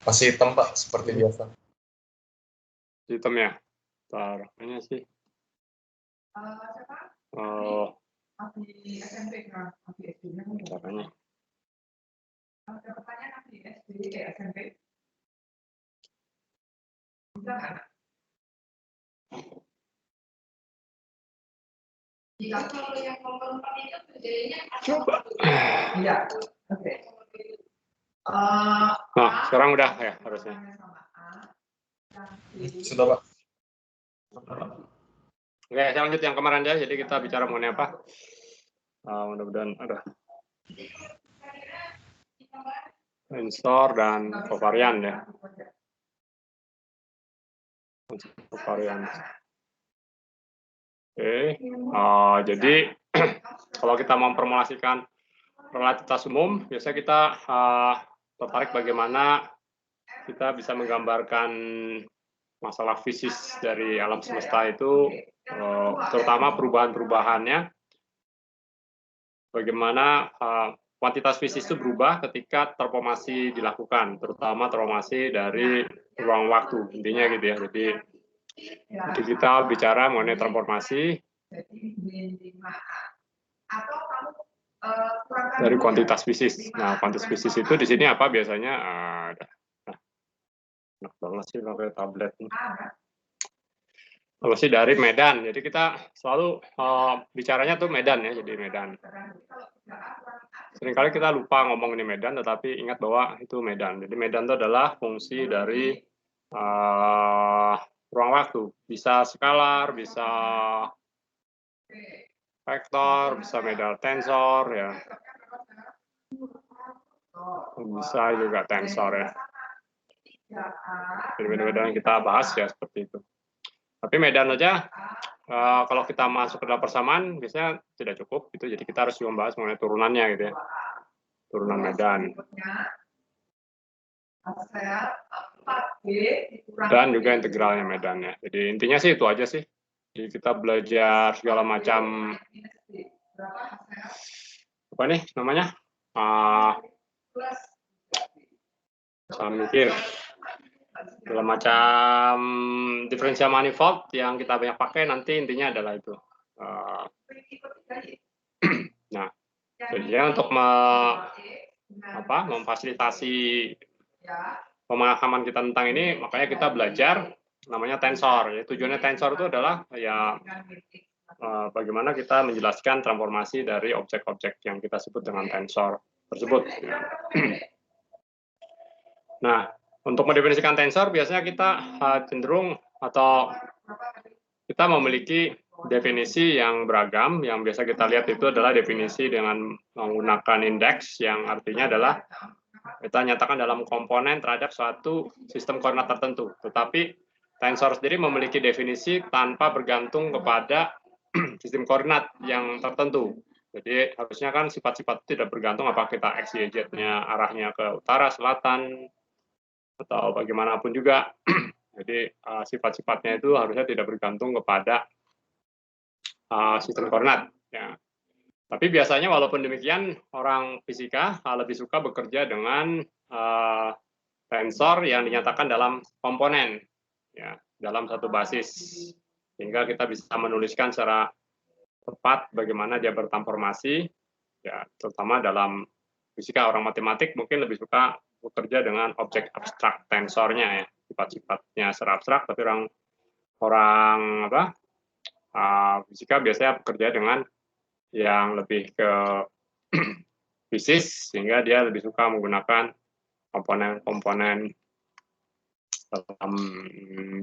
Masih hitam, Pak, seperti biasa. Hitam ya? Taruhnya sih. Oh. Caranya. Coba. Iya. Oke. Nah, sekarang udah ya harusnya. Sudah, Pak. Oke, saya lanjut yang kemarin ya. Jadi kita bicara mengenai apa? Mudah-mudahan ada tensor dan kovarian ya. Kovarian. Oke. Jadi kalau kita memformulasikan relativitas umum, biasanya kita tertarik bagaimana kita bisa menggambarkan masalah fisis dari alam semesta itu, terutama perubahan-perubahannya, bagaimana kuantitas fisis itu berubah ketika transformasi dilakukan, terutama transformasi dari ruang waktu, intinya gitu ya. Jadi kita bicara mengenai transformasi dari kuantitas fisis. Nah, kuantitas fisis itu di sini apa biasanya? Enak banget sih pakai tablet. Kalau sih dari medan, jadi kita selalu bicaranya tuh medan ya, jadi medan. Seringkali kita lupa ngomong ini medan, tetapi ingat bahwa itu medan. Jadi medan itu adalah fungsi dari ruang waktu. Bisa skalar, bisa vektor, bisa medan tensor ya. Bisa juga tensor ya. Jadi medan yang kita bahas ya seperti itu. Tapi medan aja, kalau kita masuk ke dalam persamaan, biasanya tidak cukup gitu. Jadi kita harus membahas mengenai turunannya gitu ya. Turunan medan. Dan juga integralnya medannya. Jadi intinya sih itu aja sih. Jadi kita belajar segala macam, apa nih namanya? Saya mikir. Segala macam diferensial manifold yang kita banyak pakai nanti intinya adalah itu. Nah, jadi untuk memfasilitasi pemahaman kita tentang ini, makanya kita belajar namanya tensor. Ya, tujuannya tensor itu adalah ya bagaimana kita menjelaskan transformasi dari objek-objek yang kita sebut dengan tensor tersebut. Nah, untuk mendefinisikan tensor biasanya kita cenderung atau kita memiliki definisi yang beragam. Yang biasa kita lihat itu adalah definisi dengan menggunakan indeks, yang artinya adalah kita nyatakan dalam komponen terhadap suatu sistem koordinat tertentu. Tetapi tensor sendiri memiliki definisi tanpa bergantung kepada sistem koordinat yang tertentu. Jadi harusnya kan sifat-sifat tidak bergantung apakah kita x, y, z-nya arahnya ke utara, selatan, atau bagaimanapun juga. Jadi sifat-sifatnya itu harusnya tidak bergantung kepada sistem koordinat. Ya. Tapi biasanya walaupun demikian, orang fisika lebih suka bekerja dengan tensor yang dinyatakan dalam komponen, ya, dalam satu basis, sehingga kita bisa menuliskan secara tepat bagaimana dia bertransformasi, ya, terutama dalam fisika. Orang matematik mungkin lebih suka bekerja dengan objek abstrak tensornya, ya, sifat-sifatnya secara abstrak, tapi orang fisika biasanya bekerja dengan yang lebih ke fisis, sehingga dia lebih suka menggunakan komponen-komponen dalam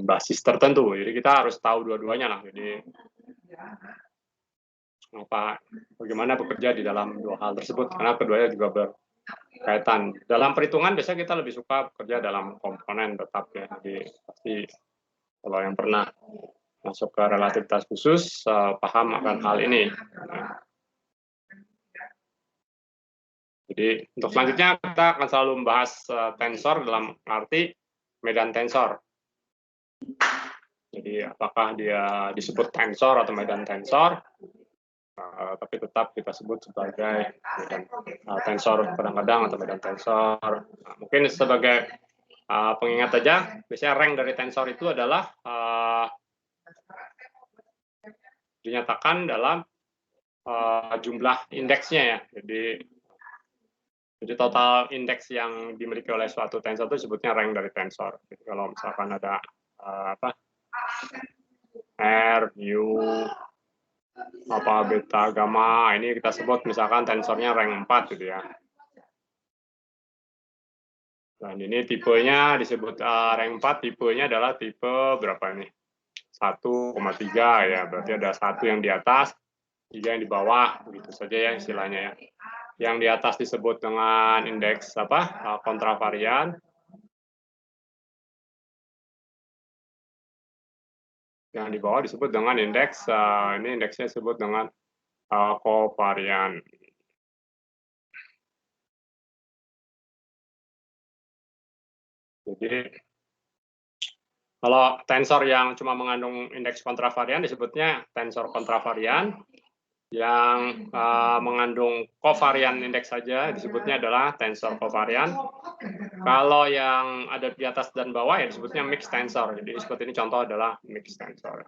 basis tertentu. Jadi kita harus tahu dua-duanya lah. Jadi bagaimana bekerja di dalam dua hal tersebut, karena keduanya juga berkaitan. Dalam perhitungan biasanya kita lebih suka bekerja dalam komponen tetap ya. Jadi pasti kalau yang pernah masuk ke relativitas khusus paham akan hal ini. Jadi untuk selanjutnya kita akan selalu membahas tensor dalam arti medan tensor. Jadi apakah dia disebut tensor atau medan tensor, tapi tetap kita sebut sebagai medan tensor kadang-kadang atau medan tensor. Nah, mungkin sebagai Pengingat aja, biasanya rank dari tensor itu adalah dinyatakan dalam jumlah indeksnya ya. Jadi total indeks yang dimiliki oleh suatu tensor itu disebutnya rank dari tensor. Jadi kalau misalkan ada R, U, beta, gamma, ini kita sebut misalkan tensornya rank 4 gitu ya. Dan ini tipenya disebut rank 4, tipenya adalah tipe berapa nih? 1,3 ya, berarti ada 1 yang di atas, 3 yang di bawah, begitu saja ya istilahnya ya. Yang di atas disebut dengan indeks kontravarian. Yang di bawah disebut dengan indeks, ini indeksnya disebut dengan kovarian. Jadi kalau tensor yang cuma mengandung indeks kontravarian disebutnya tensor kontravarian. Yang mengandung kovarian indeks saja disebutnya adalah tensor kovarian. Kalau yang ada di atas dan bawah ya disebutnya mixed tensor. Jadi seperti ini contoh adalah mixed tensor.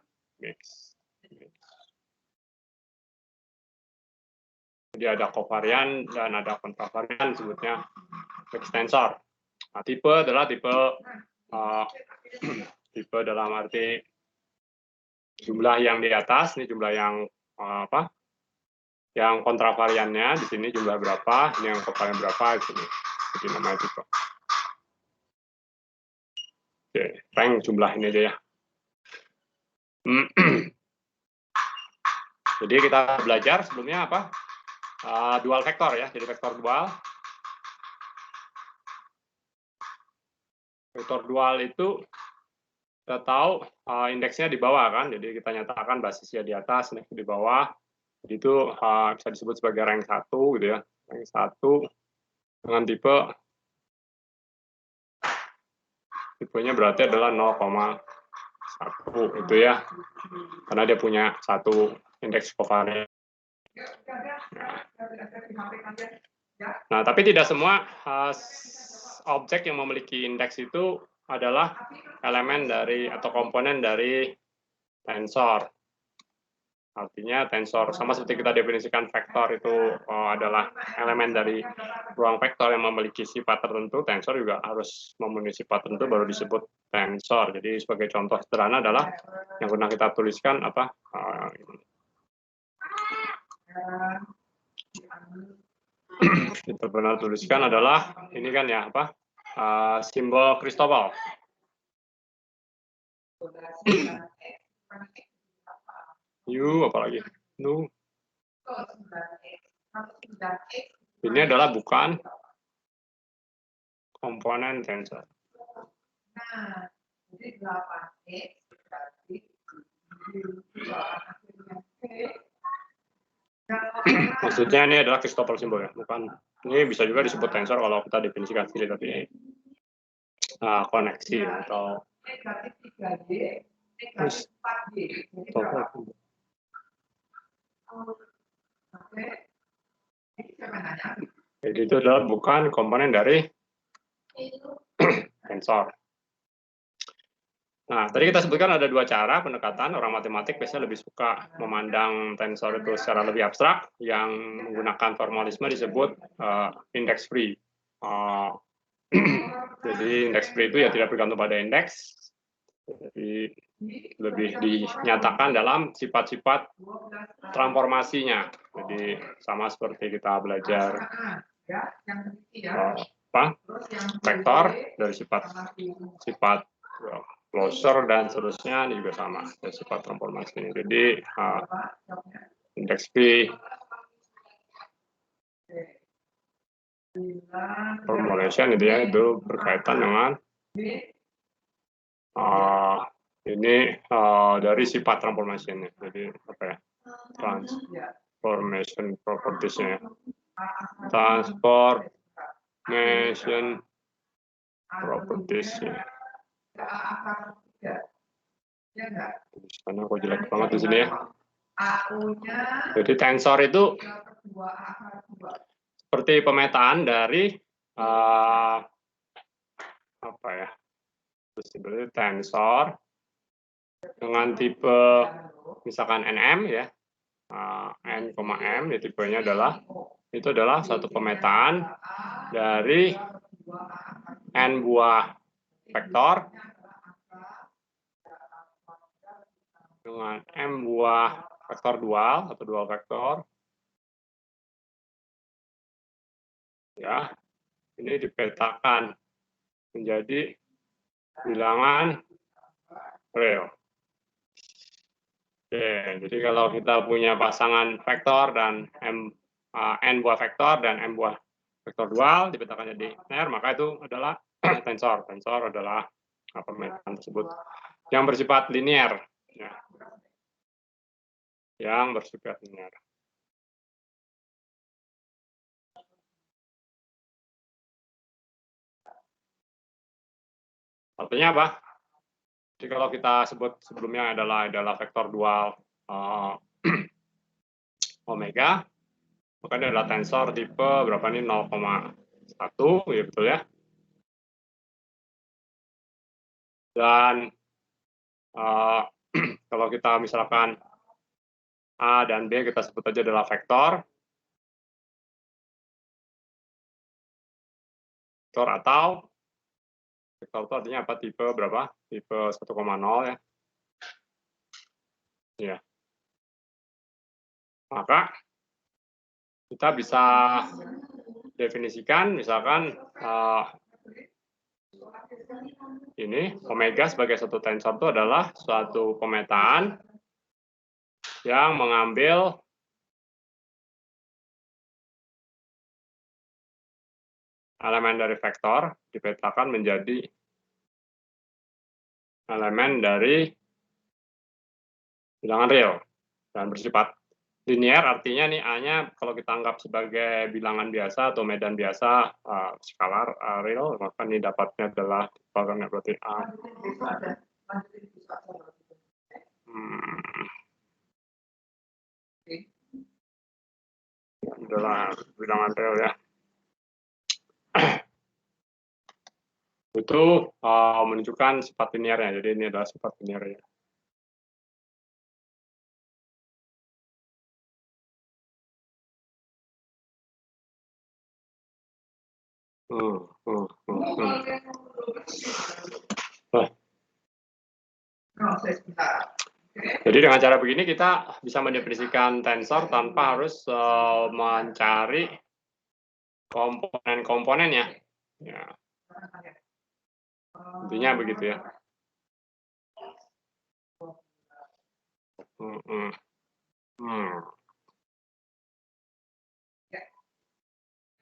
Jadi ada kovarian dan ada kontravarian disebutnya mixed tensor. Nah, tipe adalah tipe dalam arti jumlah yang di atas, ini jumlah yang yang kontravariannya di sini jumlah berapa, ini yang kovarian berapa di sini. Jadi namanya tipe. Oke, rank jumlah ini aja ya. Jadi kita belajar sebelumnya apa? Dual vektor ya, jadi vektor dual. Vektor dual itu kita tahu indeksnya di bawah kan, jadi kita nyatakan basisnya di atas, indeks di bawah. Jadi itu bisa disebut sebagai rank 1 gitu ya. Rank 1 dengan tipenya berarti adalah 0,1 itu ya. Karena dia punya satu indeks kovarian. Nah, tapi tidak semua objek yang memiliki indeks itu adalah elemen dari atau komponen dari tensor. Artinya tensor sama seperti kita definisikan vektor itu adalah elemen dari ruang vektor yang memiliki sifat tertentu, tensor juga harus memenuhi sifat tertentu baru disebut tensor. Jadi sebagai contoh sederhana adalah yang pernah kita tuliskan kita pernah tuliskan adalah ini kan ya simbol Cristobal. U apalagi nu ini adalah bukan komponen tensor. Maksudnya ini adalah Cristobal simbol ya, bukan ini bisa juga disebut tensor kalau kita definisikan sendiri, tapi koneksi atau jadi itu adalah bukan komponen dari tensor. Nah, tadi kita sebutkan ada dua cara pendekatan. Orang matematik biasanya lebih suka memandang tensor itu secara lebih abstrak, yang menggunakan formalisme disebut index free. Jadi index free itu ya tidak bergantung pada indeks, jadi lebih dinyatakan dalam sifat-sifat transformasinya. Jadi sama seperti kita belajar vektor dari sifat closure dan seterusnya, ini juga sama dari sifat transformasinya. Jadi indeks free formulation itu berkaitan dengan ini dari sifat transformation-nya. Jadi apa ya? Transformation properties-nya. Transformation properties-nya. Karena aku jelek banget di sini ya. Jadi tensor itu seperti pemetaan dari apa ya? Visibility tensor dengan tipe misalkan NM ya. N, M ya, tipenya adalah satu pemetaan dari n buah vektor dengan m buah vektor dual atau dual vektor ya. Ini dipetakan menjadi bilangan real. Oke, jadi kalau kita punya pasangan vektor dan n buah vektor dan m buah vektor dual dipetakan jadi linear, maka itu adalah tensor. Tensor adalah pemetaan tersebut yang bersifat linear, ya. Yang bersifat linear. Artinya apa? Jadi kalau kita sebut sebelumnya adalah vektor dual omega, maka ini adalah tensor tipe berapa nih, 0,1 ya, betul ya. Dan kalau kita misalkan A dan B kita sebut aja adalah vektor atau vektor itu artinya apa, tipe berapa? Tipe 1,0 ya. Ya. Maka kita bisa definisikan misalkan ini omega sebagai satu tensor itu adalah suatu pemetaan yang mengambil elemen dari vektor dipetakan menjadi elemen dari bilangan real dan bersifat linear. Artinya nih A-nya kalau kita anggap sebagai bilangan biasa atau medan biasa skalar real, maka ini dapatnya adalah berarti A adalah bilangan real ya. Itu menunjukkan sifat linearnya. Jadi ini adalah sifat linearnya. Jadi dengan cara begini kita bisa mendefinisikan tensor tanpa harus mencari komponen-komponennya. Ya. Intinya begitu ya.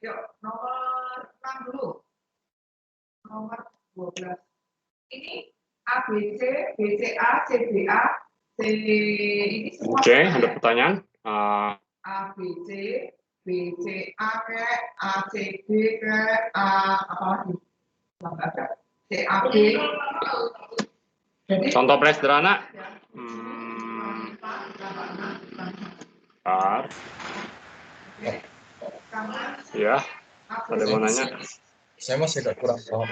Yuk, nomor 6 dulu. Nomor 12. Ini ABC, BCA, CBA, ini semua. Oke, ada pertanyaan? ABC, BCA kayak ACB kayak apa lagi? CAB. Contoh paling sederhana. Ya, ada mau nanya? Saya masih agak kurang paham.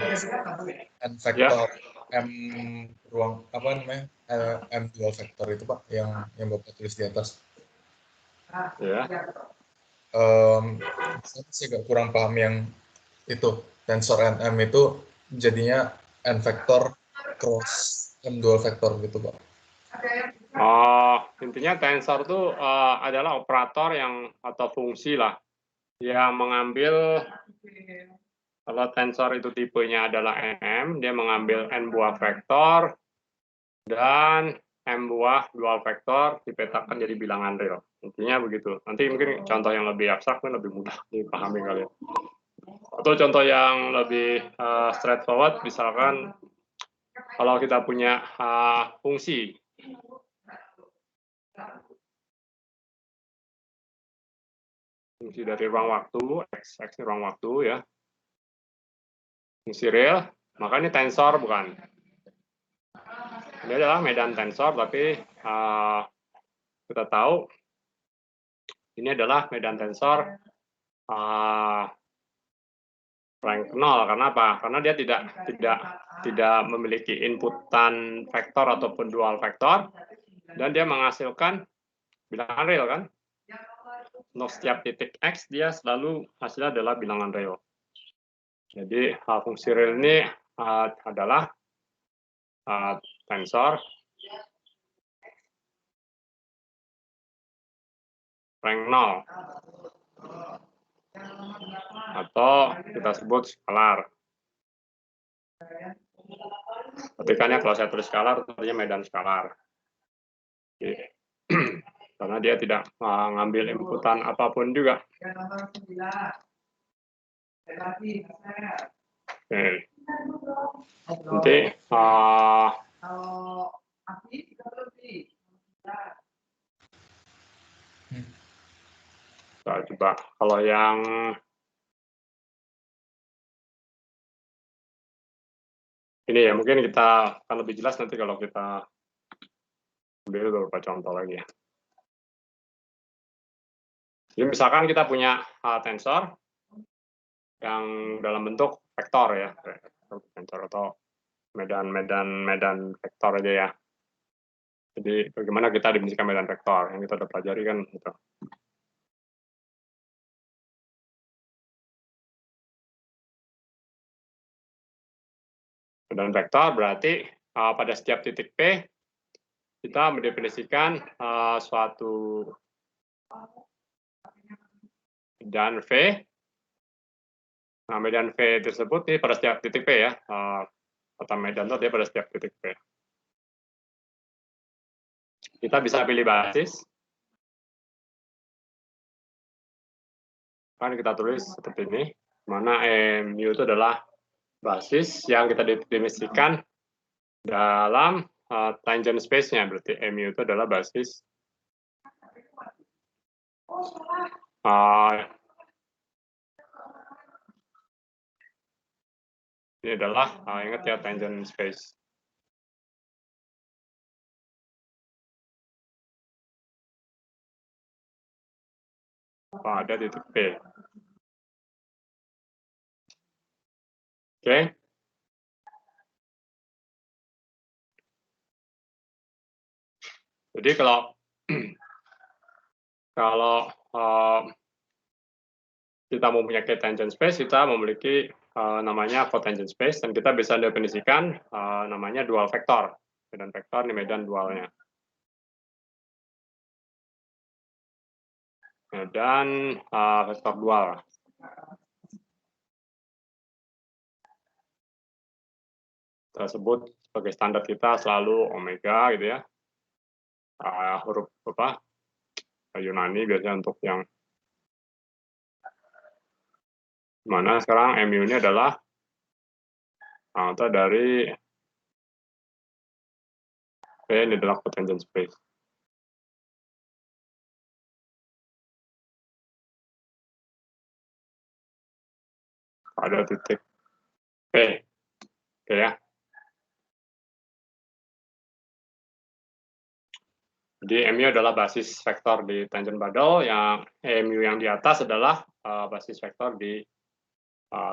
N vektor M ruang apa namanya? M dual vektor itu Pak yang Bapak tulis di atas. Ya. Saya masih agak kurang paham yang itu tensor NM itu jadinya N vektor cross M dual vektor gitu Pak. Intinya tensor itu adalah operator yang atau fungsi lah yang mengambil, kalau tensor itu tipenya adalah NM, dia mengambil N buah vektor dan M buah dual vektor dipetakan jadi bilangan real. Intinya begitu. Nanti mungkin contoh yang lebih abstrak kan lebih mudah dipahami kalian. Atau contoh yang lebih straightforward, misalkan kalau kita punya fungsi dari ruang waktu, X ini ruang waktu ya, fungsi real, maka ini tensor bukan. Ini adalah medan tensor, tapi kita tahu ini adalah medan tensor rank 0. Karena apa? Karena dia tidak memiliki inputan vektor ataupun dual vektor, dan dia menghasilkan bilangan real kan. Untuk setiap titik X dia selalu hasilnya adalah bilangan real. Jadi fungsi real ini adalah tensor rank 0 atau kita sebut skalar. Ketikannya kalau saya tulis skalar, artinya medan skalar. Karena dia tidak mengambil inputan apapun juga. Oke. Nanti coba kalau yang ini ya, mungkin kita akan lebih jelas nanti kalau kita ambil beberapa contoh lagi ya. Jadi misalkan kita punya tensor yang dalam bentuk vektor ya, tensor atau medan vektor aja ya. Jadi bagaimana kita definisikan medan vektor yang kita udah pelajari kan gitu. Medan vektor berarti pada setiap titik P kita mendefinisikan suatu medan V. Nah, medan V tersebut ini pada setiap titik P ya, kata medan itu dia pada setiap titik P. Kita bisa pilih basis. Kan kita tulis seperti ini, mana mu itu adalah basis yang kita definisikan dalam tangent space-nya, berarti mu itu adalah basis ini adalah ingat ya tangent space. Pada titik P. Oke. Jadi kalau kita mempunyai tangent space, kita memiliki namanya cotangent space, dan kita bisa definisikan namanya dual vektor. Medan vektor ini medan dualnya. Medan vektor dual. Kita sebut sebagai standar kita selalu omega gitu ya. Huruf apa? Yunani biasanya untuk yang mana sekarang mu ini adalah dari P ini adalah cotangent space. Pada titik P. Oke ya. Jadi mu adalah basis vektor di tangent bundle, yang mu yang di atas adalah basis vektor di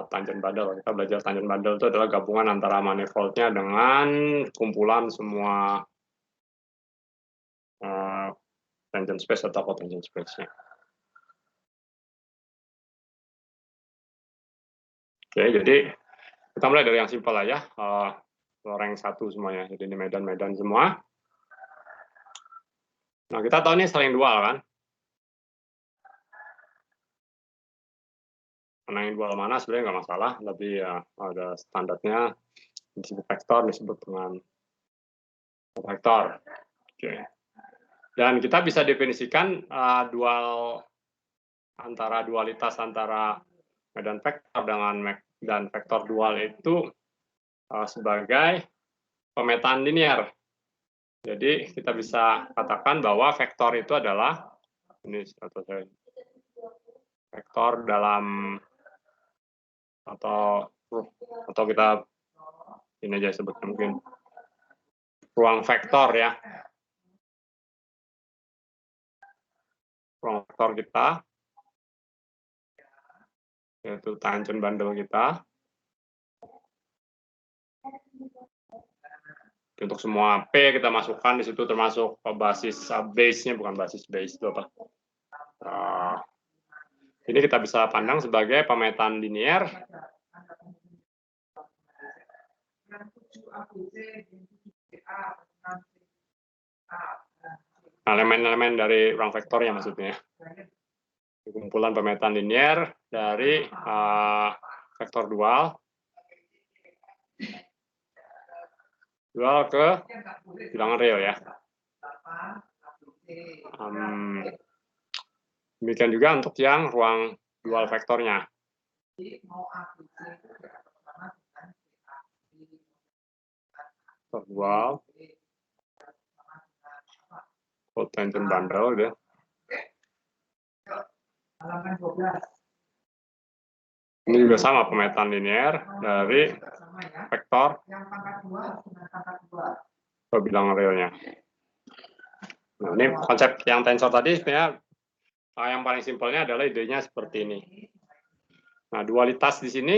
tangent bundle. Kita belajar tangent bundle itu adalah gabungan antara manifoldnya dengan kumpulan semua tangent space atau cotangent space-nya. Oke, jadi kita mulai dari yang simpel aja, rank 1 semuanya. Jadi ini medan-medan semua. Nah, kita tahu ini saling dual kan. Karena yang dual mana sebenarnya nggak masalah, lebih ya ada standarnya disebut vektor, disebut dengan vektor. Oke. Dan kita bisa definisikan dualitas antara medan vektor dengan medan vektor dual itu sebagai pemetaan linear. Jadi kita bisa katakan bahwa vektor itu adalah ini vektor dalam atau kita ini aja sebutnya mungkin ruang vektor ya. Ruang vektor kita yaitu tangent bundle kita. Untuk semua P kita masukkan di situ, termasuk basis base-nya, bukan basis base itu apa. Ini kita bisa pandang sebagai pemetaan linear elemen-elemen dari ruang vektornya maksudnya. Kumpulan pemetaan linear dari vektor dual ke bilangan real ya. Demikian juga untuk yang ruang dual vektornya. Vektor dual, tangent bundle gitu. Ini juga sama pemetaan linear dari vektor ke bilangan realnya. Nah, ini konsep yang tensor tadi sebenarnya yang paling simpelnya adalah idenya seperti ini. Nah, dualitas di sini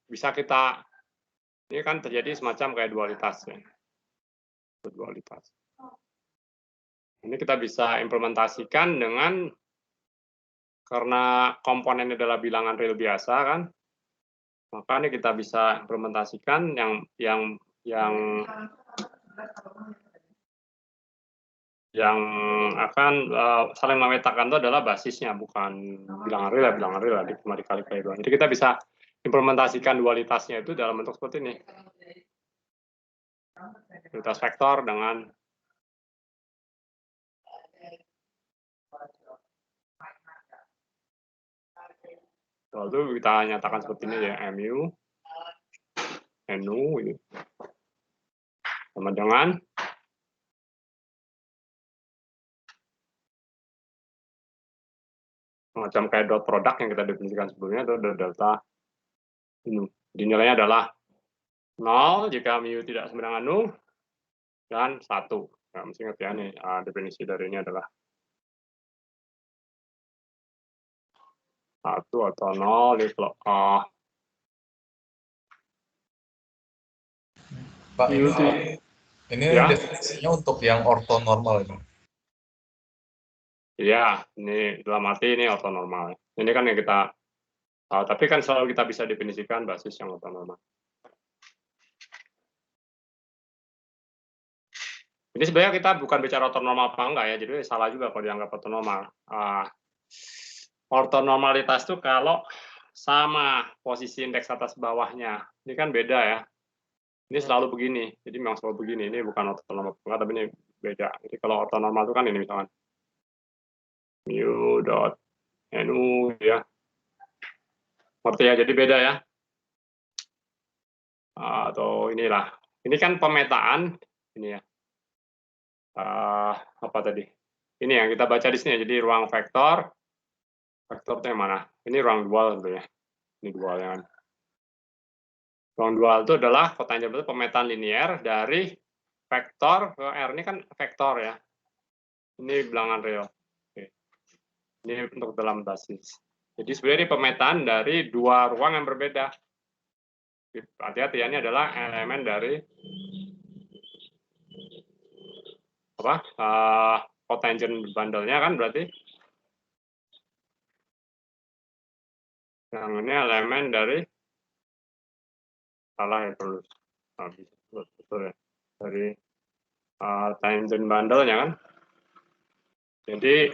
bisa kita, ini kan terjadi semacam kayak dualitas ya. Dualitas. Ini kita bisa implementasikan dengan, karena komponennya adalah bilangan real biasa kan, maka ini kita bisa implementasikan yang akan saling memetakan itu adalah basisnya, bukan bilangan real cuma dikali-kali doang. Jadi kita bisa implementasikan dualitasnya itu dalam bentuk seperti ini. Dualitas vektor dengan lalu kita nyatakan seperti ini ya, mu, nu, ini. Sama dengan macam kayak dot product yang kita definisikan sebelumnya, itu delta ini. Jadi nilainya adalah 0 jika mu tidak sama dengan nu, dan 1. Nah, mesti ingat ya, nih, definisi dari ini adalah 1 atau 0, ini kalau Pak, ini ya, definisinya untuk yang ortonormal ini. Iya, ini dalam arti ini ortonormal. Ini kan yang kita, tapi kan selalu kita bisa definisikan basis yang ortonormal. Ini sebenarnya kita bukan bicara ortonormal apa enggak ya, jadi salah juga kalau dianggap ortonormal. Ortonormalitas itu kalau sama posisi indeks atas bawahnya, ini kan beda ya. Ini selalu begini, jadi memang selalu begini. Ini bukan ortonormal enggak, tapi ini beda. Jadi kalau ortonormal itu kan ini misalkan mu dot nu ya, ngerti ya, jadi beda ya. Atau inilah, ini kan pemetaan ini ya. Apa tadi? Ini yang kita baca di sini. Jadi ruang vektor itu yang mana? Ini ruang dual tentunya. Ini dualnya kan. Ruang dual itu adalah kotangent itu pemetaan linear dari vektor ke R. Ini kan vektor ya. Ini bilangan real. Oke. Ini untuk dalam basis. Jadi sebenarnya ini pemetaan dari dua ruang yang berbeda. Hati-hati ya, ini adalah elemen dari apa? Cotangent bundle-nya kan berarti. Yang ini elemen dari, salah ya terus. Betul ya. Dari tangent bundle-nya kan. Jadi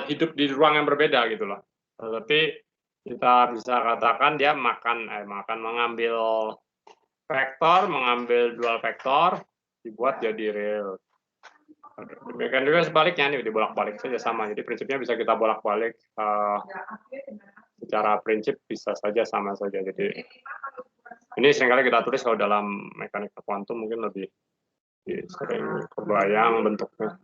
hidup di ruang yang berbeda gitu loh. Tapi kita bisa katakan dia mengambil vektor, mengambil dual vektor, dibuat jadi real. Demikian juga sebaliknya, nih dibolak-balik saja sama. Jadi prinsipnya bisa kita bolak-balik, secara prinsip bisa saja sama saja. Jadi ini seringkali kita tulis kalau dalam mekanika kuantum mungkin lebih sering kebayang bentuknya.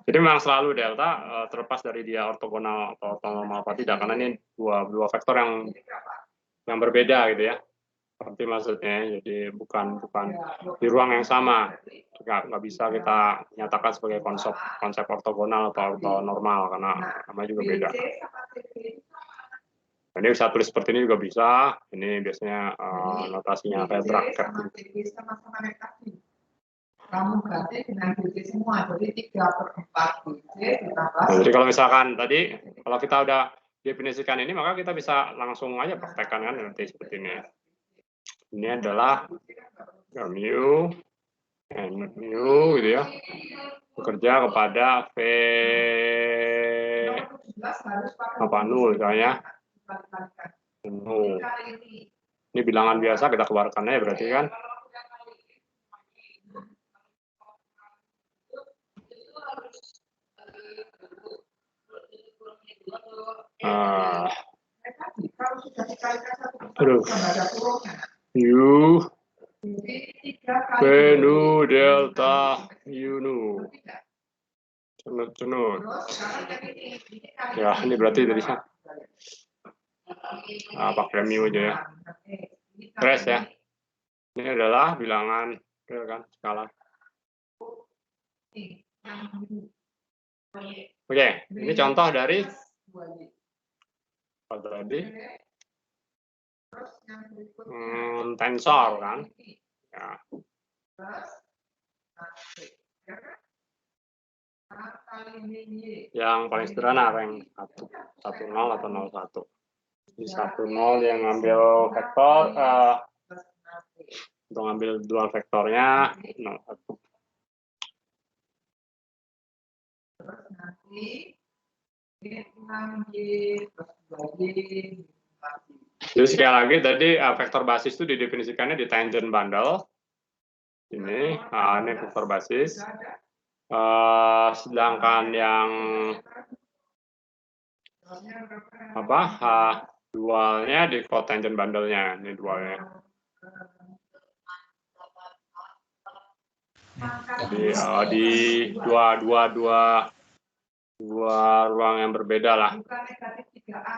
Jadi memang selalu delta terlepas dari dia ortogonal atau ortonormal apa tidak, karena ini dua vektor yang berbeda gitu ya. Seperti maksudnya, jadi bukan di ruang yang sama. Nggak bisa kita nyatakan sebagai konsep ortogonal atau ortonormal karena namanya juga beda. Ini bisa tulis seperti ini juga bisa. Ini biasanya notasinya kayak bracket. Kamu ganti dengan BC semua, jadi 3/4 BC ditambah. Nah, jadi kalau misalkan tadi, kalau kita udah definisikan ini, maka kita bisa langsung aja praktekkan kan nanti seperti ini. Ini adalah mu n mu gitu ya, bekerja kepada v apa nul misalnya. Nul. Ini bilangan biasa kita keluarkan aja berarti kan. Aduh. U P nu delta U nu. Cenut. Ya, ini berarti dari sana. Pakai mu aja ya. Terus ya. Ini adalah bilangan real kan, skala. Oke, ini contoh dari apa tadi? Tensor kan. Ya. Yang paling sederhana rank 1, 0 atau 01. Di 1, 0 yang ngambil vektor, untuk ngambil dual vektornya 0, 1. Jadi sekali lagi tadi vektor basis itu didefinisikannya di tangent bundle. Ini vektor basis. Sedangkan yang dualnya di cotangent bundle-nya, ini dualnya. Jadi di dua ruang yang berbeda lah. Bukan negatif 3A,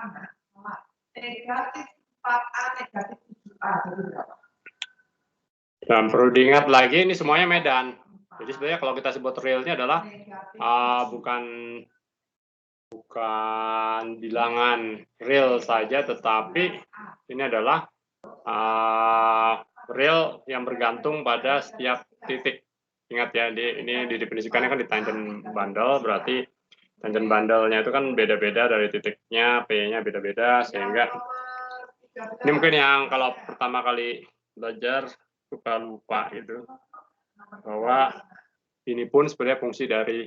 negatif 4A, negatif 7A, jadi berapa? Dan perlu diingat lagi, ini semuanya medan. Jadi sebenarnya kalau kita sebut realnya adalah bukan bilangan real saja, tetapi ini adalah real yang bergantung pada setiap titik. Ingat ya, ini didefinisikannya kan di tangent bundle, berarti tangent bundle-nya itu kan beda-beda dari titiknya, P-nya beda-beda, sehingga ini mungkin yang kalau pertama kali belajar suka lupa gitu, bahwa ini pun sebenarnya fungsi dari,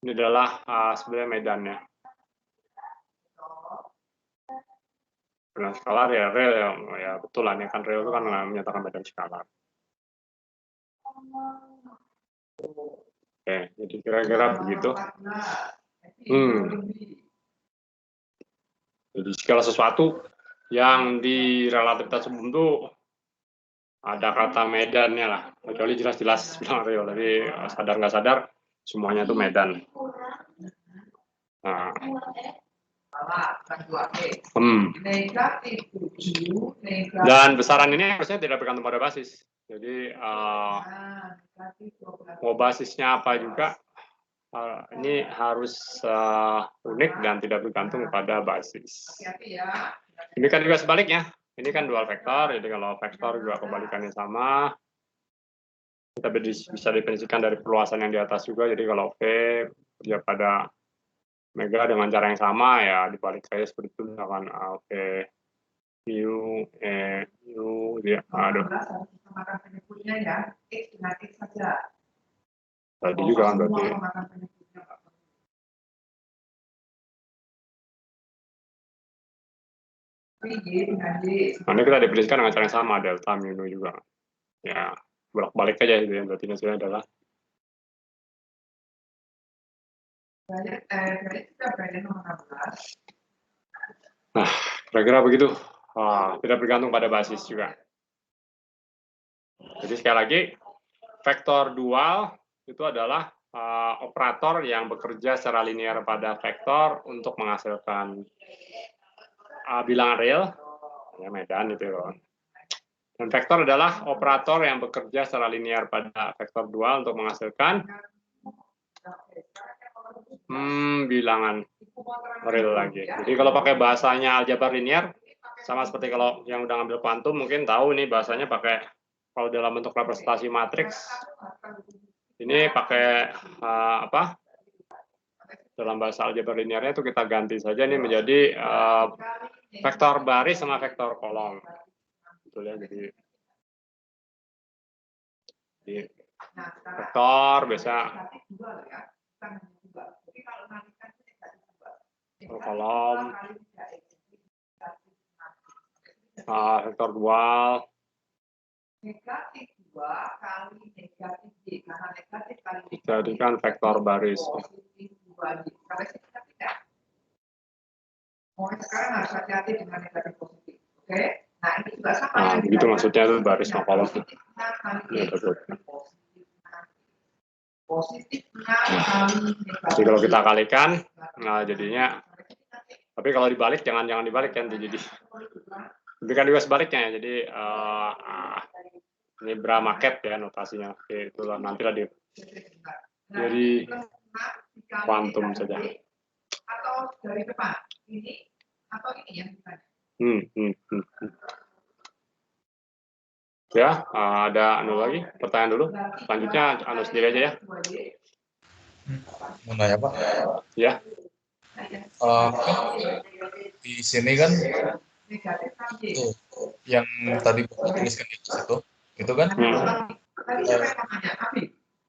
ini adalah sebenarnya medannya. Medan skalar ya real ya betul lah, ini kan real itu kan menyatakan medan skalar. Oke, jadi kira-kira begitu. Jadi segala sesuatu yang di relativitas umum itu ada kata medannya lah, kecuali jelas-jelas bilang real, tapi sadar nggak sadar semuanya itu medan. Nah. Dan besaran ini harusnya tidak bergantung pada basis. Jadi mau basisnya apa juga, ini harus unik dan tidak bergantung pada basis. Ini kan juga sebaliknya. Ini kan dual vektor, jadi kalau vektor juga kebalikannya sama. Kita bisa definisikan dari perluasan yang di atas juga. Jadi kalau V dia pada Mega dengan cara yang sama ya dibalik saya seperti itu, misalkan V U dia aduh. Tadi juga kan berarti. Nanti kita definisikan dengan cara yang sama, delta mu juga. Ya, bolak-balik aja gitu ya, berarti hasilnya adalah nah, kira-kira begitu. Tidak bergantung pada basis juga. Jadi sekali lagi, vektor dual itu adalah operator yang bekerja secara linear pada vektor untuk menghasilkan bilangan real, ya medan itu loh. Dan vektor adalah operator yang bekerja secara linear pada vektor dual untuk menghasilkan bilangan real lagi. Jadi kalau pakai bahasanya aljabar linear, sama seperti kalau yang udah ngambil kuantum mungkin tahu nih bahasanya pakai, kalau dalam bentuk representasi matriks, ini pakai apa? Dalam bahasa aljabar linearnya itu kita ganti saja nih menjadi vektor baris sama vektor kolom. Betul ya, jadi vektor biasa kolom, vektor dual, negatif 2 kali negatif Y, karena negatif kali jadikan vektor baris. positif 2Y. Sampai sini kita tidak. Mulai sekarang harus hati-hati dengan negatif positif. Oke? Nah, ini juga sama. Nah, yang begitu kita maksudnya itu baris sama kolom. positif 6 kali Ya, Y. betul. Positif 6 kali negatif. Jadi kalau kita kalikan, nah jadinya, tapi kalau dibalik jangan dibalik kan, jadi diberikan juga sebaliknya ya. Jadi ini bramaket ya notasinya. Oke, itulah nantilah jadi kuantum saja. Atau dari depan ini atau ini yang ditanya. Ya, ada lagi pertanyaan dulu. Selanjutnya anu sendiri aja ya. Mau nanya Pak? Ya. Kan di sini kan tuh yang tadi Bapak tuliskan di atas itu kan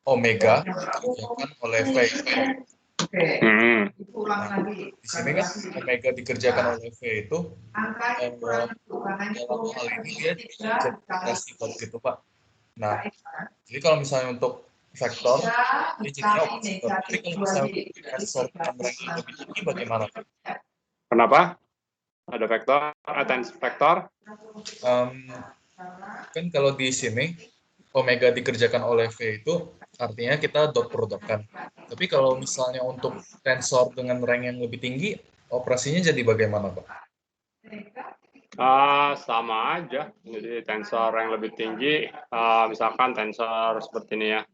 omega dikerjakan oleh V. Nah, di sini kan omega dikerjakan oleh V itu dalam hal ini dia jadi buat gitu Pak. Nah, jadi kalau misalnya untuk vektor dia jadinya operator. Tapi kalau misalnya tensor dengan rank yang lebih tinggi bagaimana Pak? Kenapa? Ada vektor, vektor. Kan kalau di sini omega dikerjakan oleh V itu artinya kita dot product kan. Tapi kalau misalnya untuk tensor dengan rank yang lebih tinggi, operasinya jadi bagaimana Pak? Sama aja. Jadi tensor yang lebih tinggi, misalkan tensor seperti ini ya.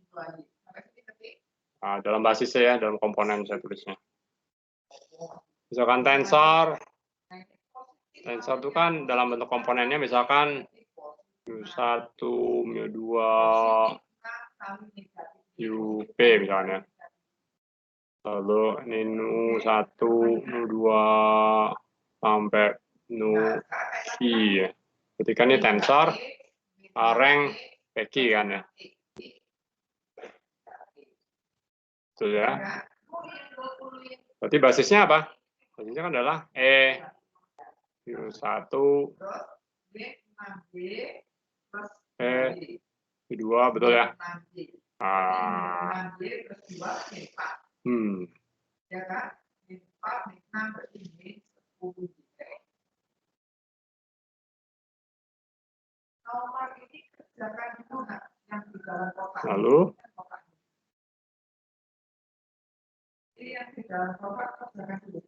Dalam basisnya ya, dalam komponen saya tulisnya. Misalkan tensor itu kan dalam bentuk komponennya misalkan mu1, mu2, up misalnya. Lalu ini nu1, nu2 sampai nu-i ya. Ketika ini tensor rank PQ kan ya. Betul ya. Berarti basisnya apa? Basisnya kan adalah U1, U2, betul ya? Ya kan? 4, 6, ini 10. Nomor ini kerjakan dulu yang di dalam kotak. Lalu? Ini yang di dalam kotak kerjakan dulu.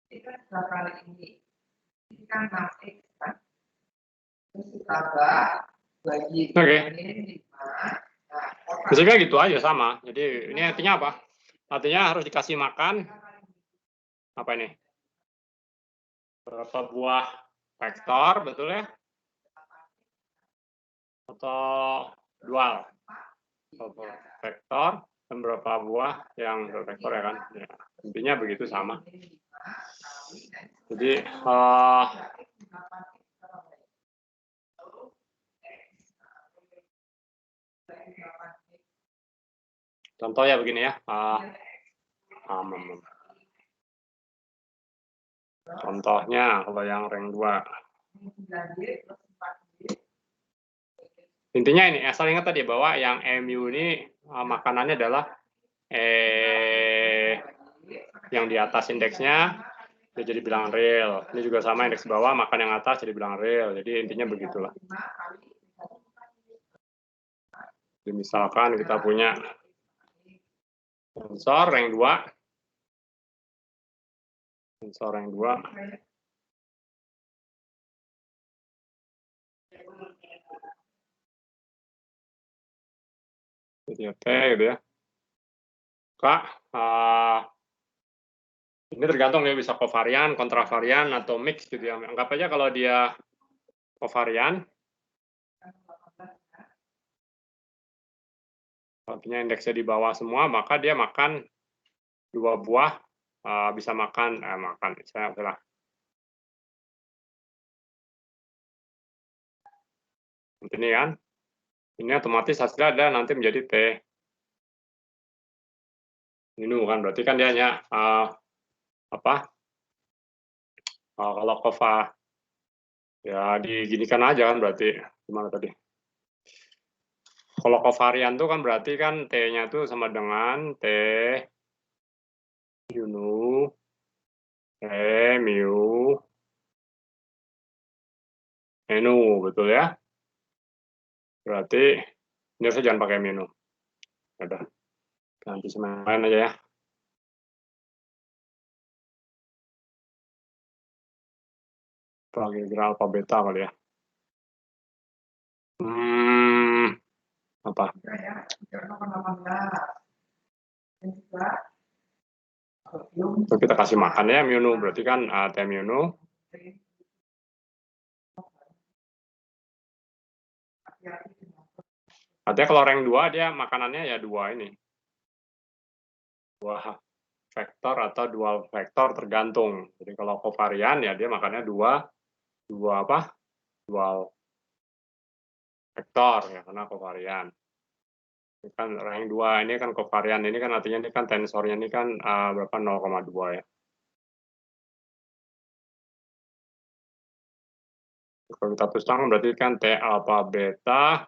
Ini kan 2 kali ini. Ini kan 6x kan. Terus ditambah bagi ini 5. Biasanya gitu aja sama. Jadi ini artinya apa? Artinya harus dikasih makan apa ini? Berapa buah vektor, betul ya? Atau dual? Vektor dan berapa buah yang vektor ya kan? Ya, intinya begitu sama. Jadi contoh ya begini ya. Contohnya kalau yang rank 2. Intinya ini, asal ingat tadi bahwa yang MU ini makanannya adalah yang di atas indeksnya dia jadi bilangan real. Ini juga sama, indeks bawah makan yang atas jadi bilangan real. Jadi intinya begitulah. Jadi misalkan kita punya tensor rank 2. Tensor rank 2. Jadi T gitu ya. Kak, ini tergantung dia bisa kovarian, kontravarian, atau mix gitu ya. Anggap aja kalau dia kovarian, artinya indeksnya di bawah semua, maka dia makan 2 buah, bisa makan, saya salah. Ini kan, ini otomatis hasilnya ada nanti menjadi T. Ini kan berarti kan dia hanya kalau kova ya diginikan aja kan berarti gimana tadi? Kalau kovarian tuh kan berarti kan T-nya tuh sama dengan T nu T mu nu, betul ya? Berarti ini harusnya jangan pakai mu. Udah, ganti sama yang lain aja ya. Pakai gerak alfa beta kali ya. Apa? Itu kita kasih makan ya mu nu, berarti kan T mu nu. Artinya kalau rank 2 dia makanannya ya 2 ini. 2 vektor atau dual vektor tergantung. Jadi kalau kovarian ya dia makannya 2 dual vektor ya karena kovarian. Ini kan rank 2 ini kan kovarian, ini kan artinya ini kan tensornya ini kan berapa 0,2 ya. Kalau kita tuliskan berarti kan T alfa beta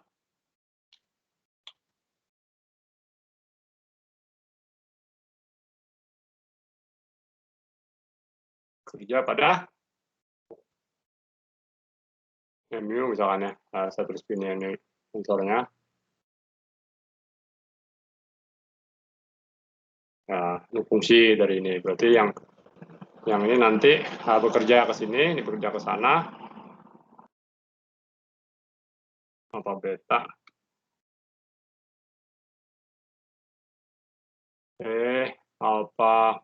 kerja pada mu misalkan ya. Saya tulis ini tensornya. Nah, ini fungsi dari ini. Berarti yang ini nanti bekerja ke sini, ini bekerja ke sana. Alfa beta. Alfa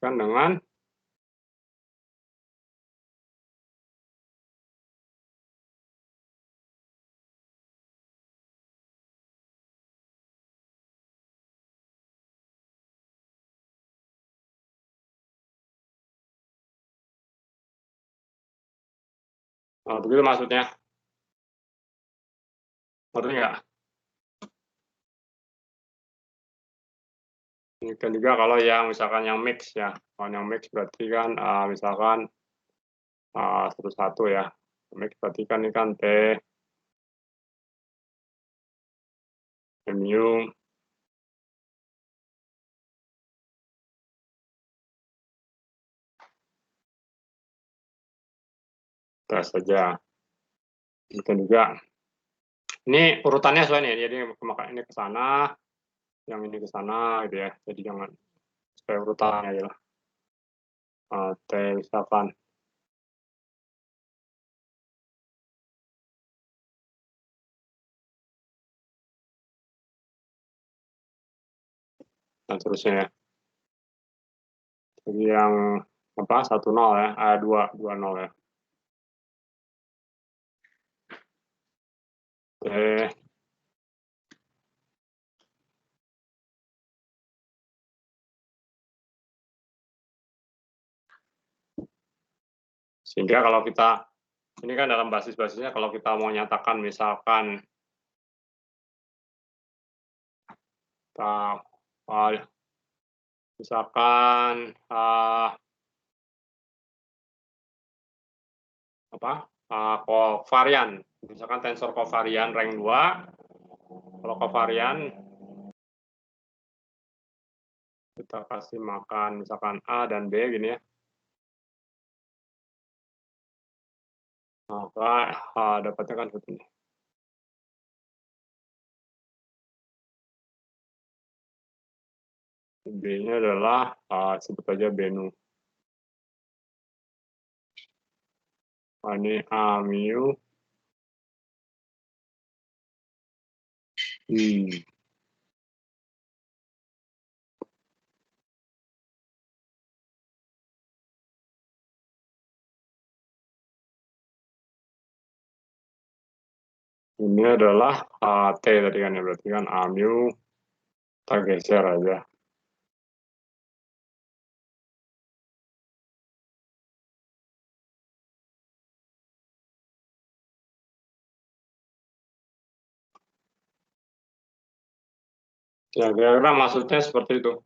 kan dengan begitu maksudnya. Ngerti nggak? Ini kan juga kalau yang misalkan yang mix ya. Kalau yang mix berarti kan misalkan satu-satu ya. Mix berarti kan ini kan T mu tes saja. Itu juga. Ini urutannya soalnya nih, jadi ini ke sana, yang ini ke sana gitu ya. Jadi jangan supaya urutannya aja lah. T misalkan dan seterusnya ya. Jadi yang 10 ya, 220 ya. T sehingga kalau kita ini kan dalam basis-basisnya kalau kita mau nyatakan misalkan kovarian, misalkan tensor kovarian rank 2, kalau kovarian kita kasih makan misalkan A dan B gini ya, maka dapatnya kan seperti ini. B-nya adalah sebut aja Benu. Ini A mu Ini adalah T tadi kan ya, berarti kan A mu kita geser aja. Ya, kira-kira maksudnya seperti itu.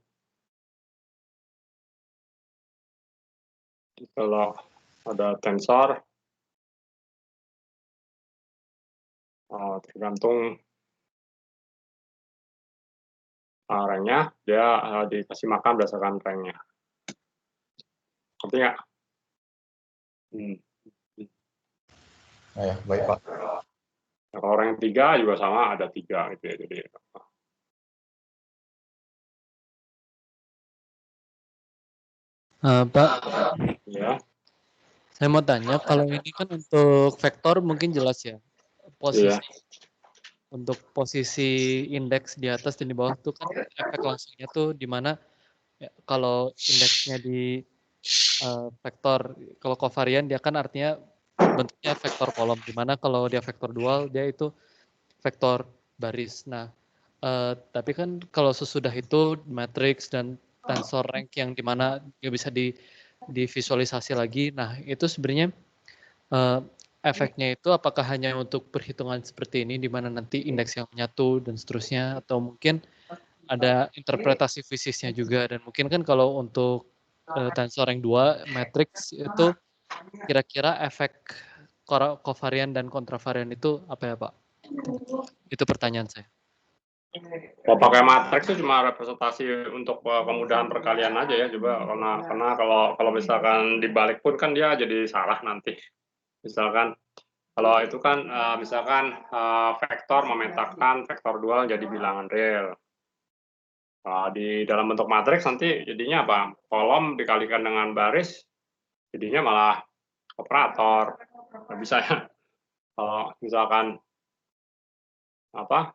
Kalau ada tensor, tergantung ranknya, dia dikasih makan berdasarkan ranknya. Ngerti nggak? Nah, ya, baik Pak. Nah, kalau rank 3 juga sama, ada 3 gitu ya. Jadi Pak, ya. saya mau tanya, kalau ini kan untuk vektor mungkin jelas ya, posisi untuk posisi indeks di atas dan di bawah itu kan efek langsungnya tuh di mana kalau indeksnya di vektor, kalau kovarian dia kan artinya bentuknya vektor kolom, di mana kalau dia vektor dual dia itu vektor baris. Nah, tapi kan kalau sesudah itu matriks dan tensor rank yang di mana dia bisa divisualisasi lagi. Nah, itu sebenarnya efeknya itu apakah hanya untuk perhitungan seperti ini di mana nanti indeks yang menyatu dan seterusnya, atau mungkin ada interpretasi fisiknya juga, dan mungkin kan kalau untuk tensor rank 2 matrix itu kira-kira efek kovarian dan kontravarian itu apa ya Pak? Itu pertanyaan saya. Kalau pakai matriks itu cuma representasi untuk kemudahan perkalian aja ya, coba karena kalau misalkan dibalik pun kan dia jadi salah nanti. Misalkan kalau itu kan misalkan vektor memetakan vektor dual jadi bilangan real. Di dalam bentuk matriks nanti jadinya apa? Kolom dikalikan dengan baris, jadinya malah operator. Nggak bisa ya. Kalau misalkan apa?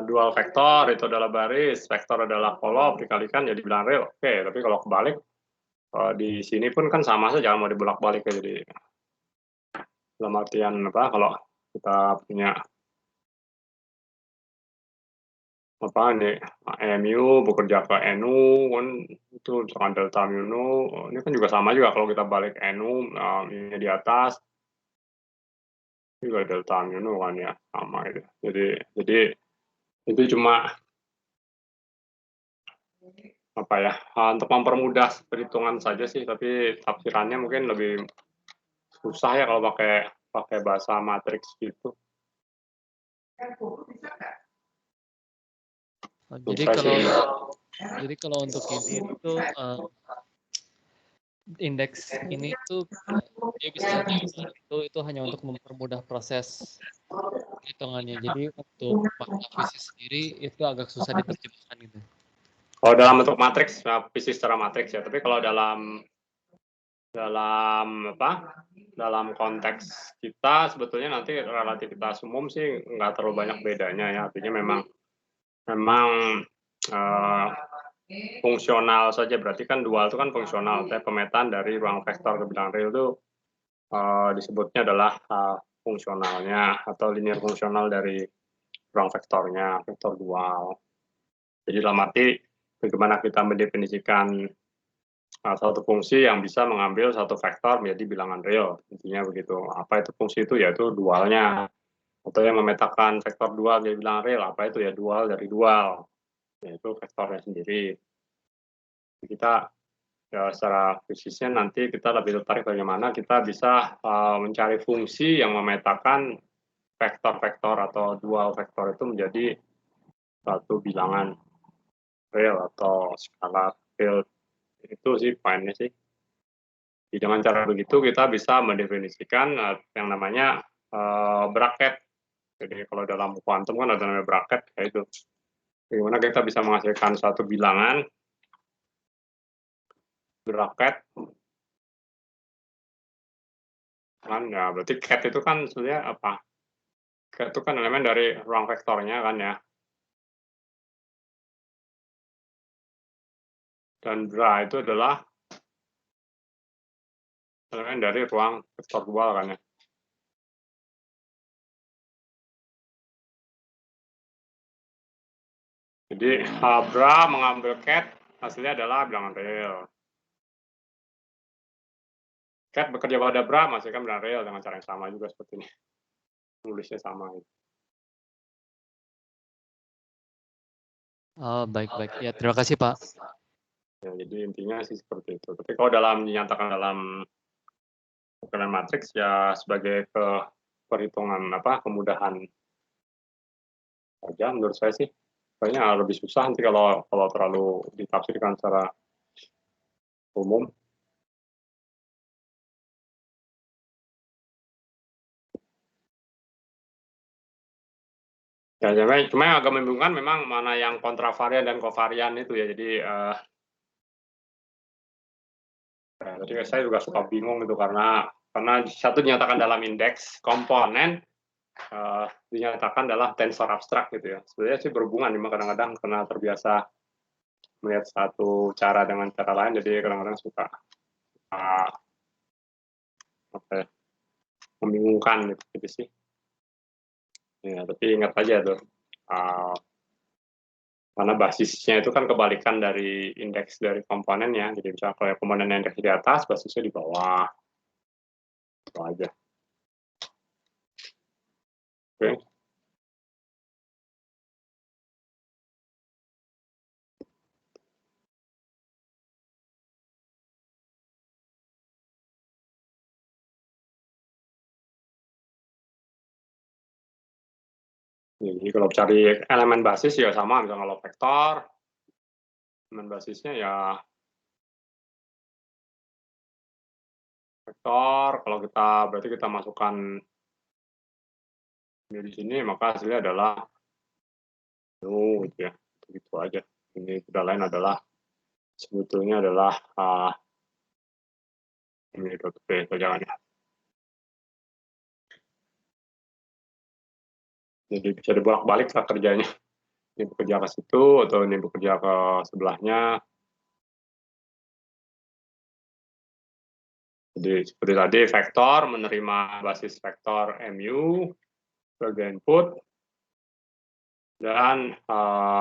Dual vektor itu adalah baris, vektor adalah kolom dikalikan jadi bilangan real. Oke, tapi kalau kebalik di sini pun kan sama saja, mau dibolak-balik ya. Jadi dalam artian apa? Kalau kita punya apa ini mu bekerja ke nu kan itu misalkan delta mu nu, ini kan juga sama juga kalau kita balik nu ini di atas juga delta mu nu kan ya sama itu. Jadi itu cuma apa ya, untuk mempermudah perhitungan saja sih, tapi tafsirannya mungkin lebih susah ya kalau pakai bahasa matriks gitu. Jadi kalau untuk ini itu indeks ini tuh dia bisa itu hanya untuk mempermudah proses hitungannya. Jadi untuk makna fisik sendiri itu agak susah diterjemahkan gitu. Kalau dalam bentuk matriks, fisik secara matriks ya. Tapi kalau dalam dalam konteks kita sebetulnya nanti relativitas umum sih nggak terlalu banyak bedanya ya. Artinya memang fungsional saja, berarti kan dual itu kan fungsional. Pemetaan dari ruang vektor ke bilangan real itu disebutnya adalah fungsionalnya atau linear fungsional dari ruang vektornya, vektor dual. Jadi dalam arti bagaimana kita mendefinisikan satu fungsi yang bisa mengambil satu vektor menjadi bilangan real, intinya begitu. Apa itu fungsi itu? Yaitu dualnya. Atau yang memetakan vektor dual menjadi bilangan real, apa itu ya? Dual dari dual, yaitu vektornya sendiri. Kita ya, secara fisiknya nanti kita lebih tertarik bagaimana kita bisa mencari fungsi yang memetakan vektor-vektor atau dual vektor itu menjadi satu bilangan real atau skalar real. Itu sih poinnya sih. Jadi dengan cara begitu kita bisa mendefinisikan yang namanya bracket. Jadi kalau dalam kuantum kan ada namanya bracket, yaitu bagaimana kita bisa menghasilkan satu bilangan bracket kan ya, berarti cat itu kan sebenarnya apa? Cat itu kan elemen dari ruang vektornya kan ya. Dan bra itu adalah elemen dari ruang vektor dual kan ya. Jadi bra mengambil cat hasilnya adalah bilangan real. Cat bekerja pada bra menghasilkan bilangan real dengan cara yang sama juga seperti ini. Nulisnya sama. Oh, baik-baik. Ya, terima kasih, Pak. Ya, jadi intinya sih seperti itu. Tapi kalau dinyatakan dalam ukuran matriks ya sebagai perhitungan kemudahan saja menurut saya sih. Kayaknya lebih susah nanti kalau terlalu ditafsirkan secara umum. Ya, cuma yang agak membingungkan memang mana yang kontravarian dan kovarian itu ya. Jadi saya juga suka bingung itu karena satu dinyatakan dalam indeks komponen dinyatakan dalam tensor abstrak gitu ya. Sebenarnya sih berhubungan, cuma kadang-kadang karena terbiasa melihat satu cara dengan cara lain, jadi kadang-kadang suka membingungkan gitu sih. Ya, tapi ingat aja tuh, karena basisnya itu kan kebalikan dari indeks dari komponennya. Jadi misalnya kalau komponennya indeks di atas, basisnya di bawah. Itu aja. Oke. Jadi kalau cari elemen basis ya sama, misalnya kalau vektor, elemen basisnya ya vektor. Kalau berarti kita masukkan di sini, maka hasilnya adalah gitu ya, gitu aja. Ini sudah lain adalah sebetulnya adalah ini .p jangan ya. Jadi bisa dibolak-balik lah kerjanya. Ini bekerja ke situ atau ini bekerja ke sebelahnya. Jadi seperti tadi vektor menerima basis vektor mu sebagai input dan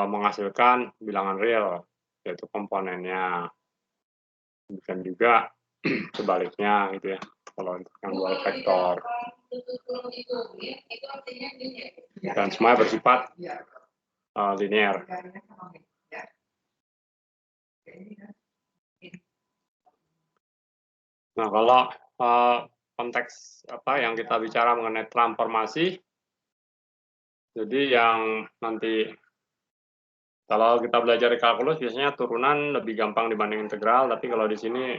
menghasilkan bilangan real yaitu komponennya. Demikian juga sebaliknya gitu ya. Kalau untuk yang dual vektor. Dan semuanya bersifat linear. Nah, kalau konteks yang kita bicara mengenai transformasi, jadi yang nanti kalau kita belajar di kalkulus biasanya turunan lebih gampang dibanding integral, tapi kalau di sini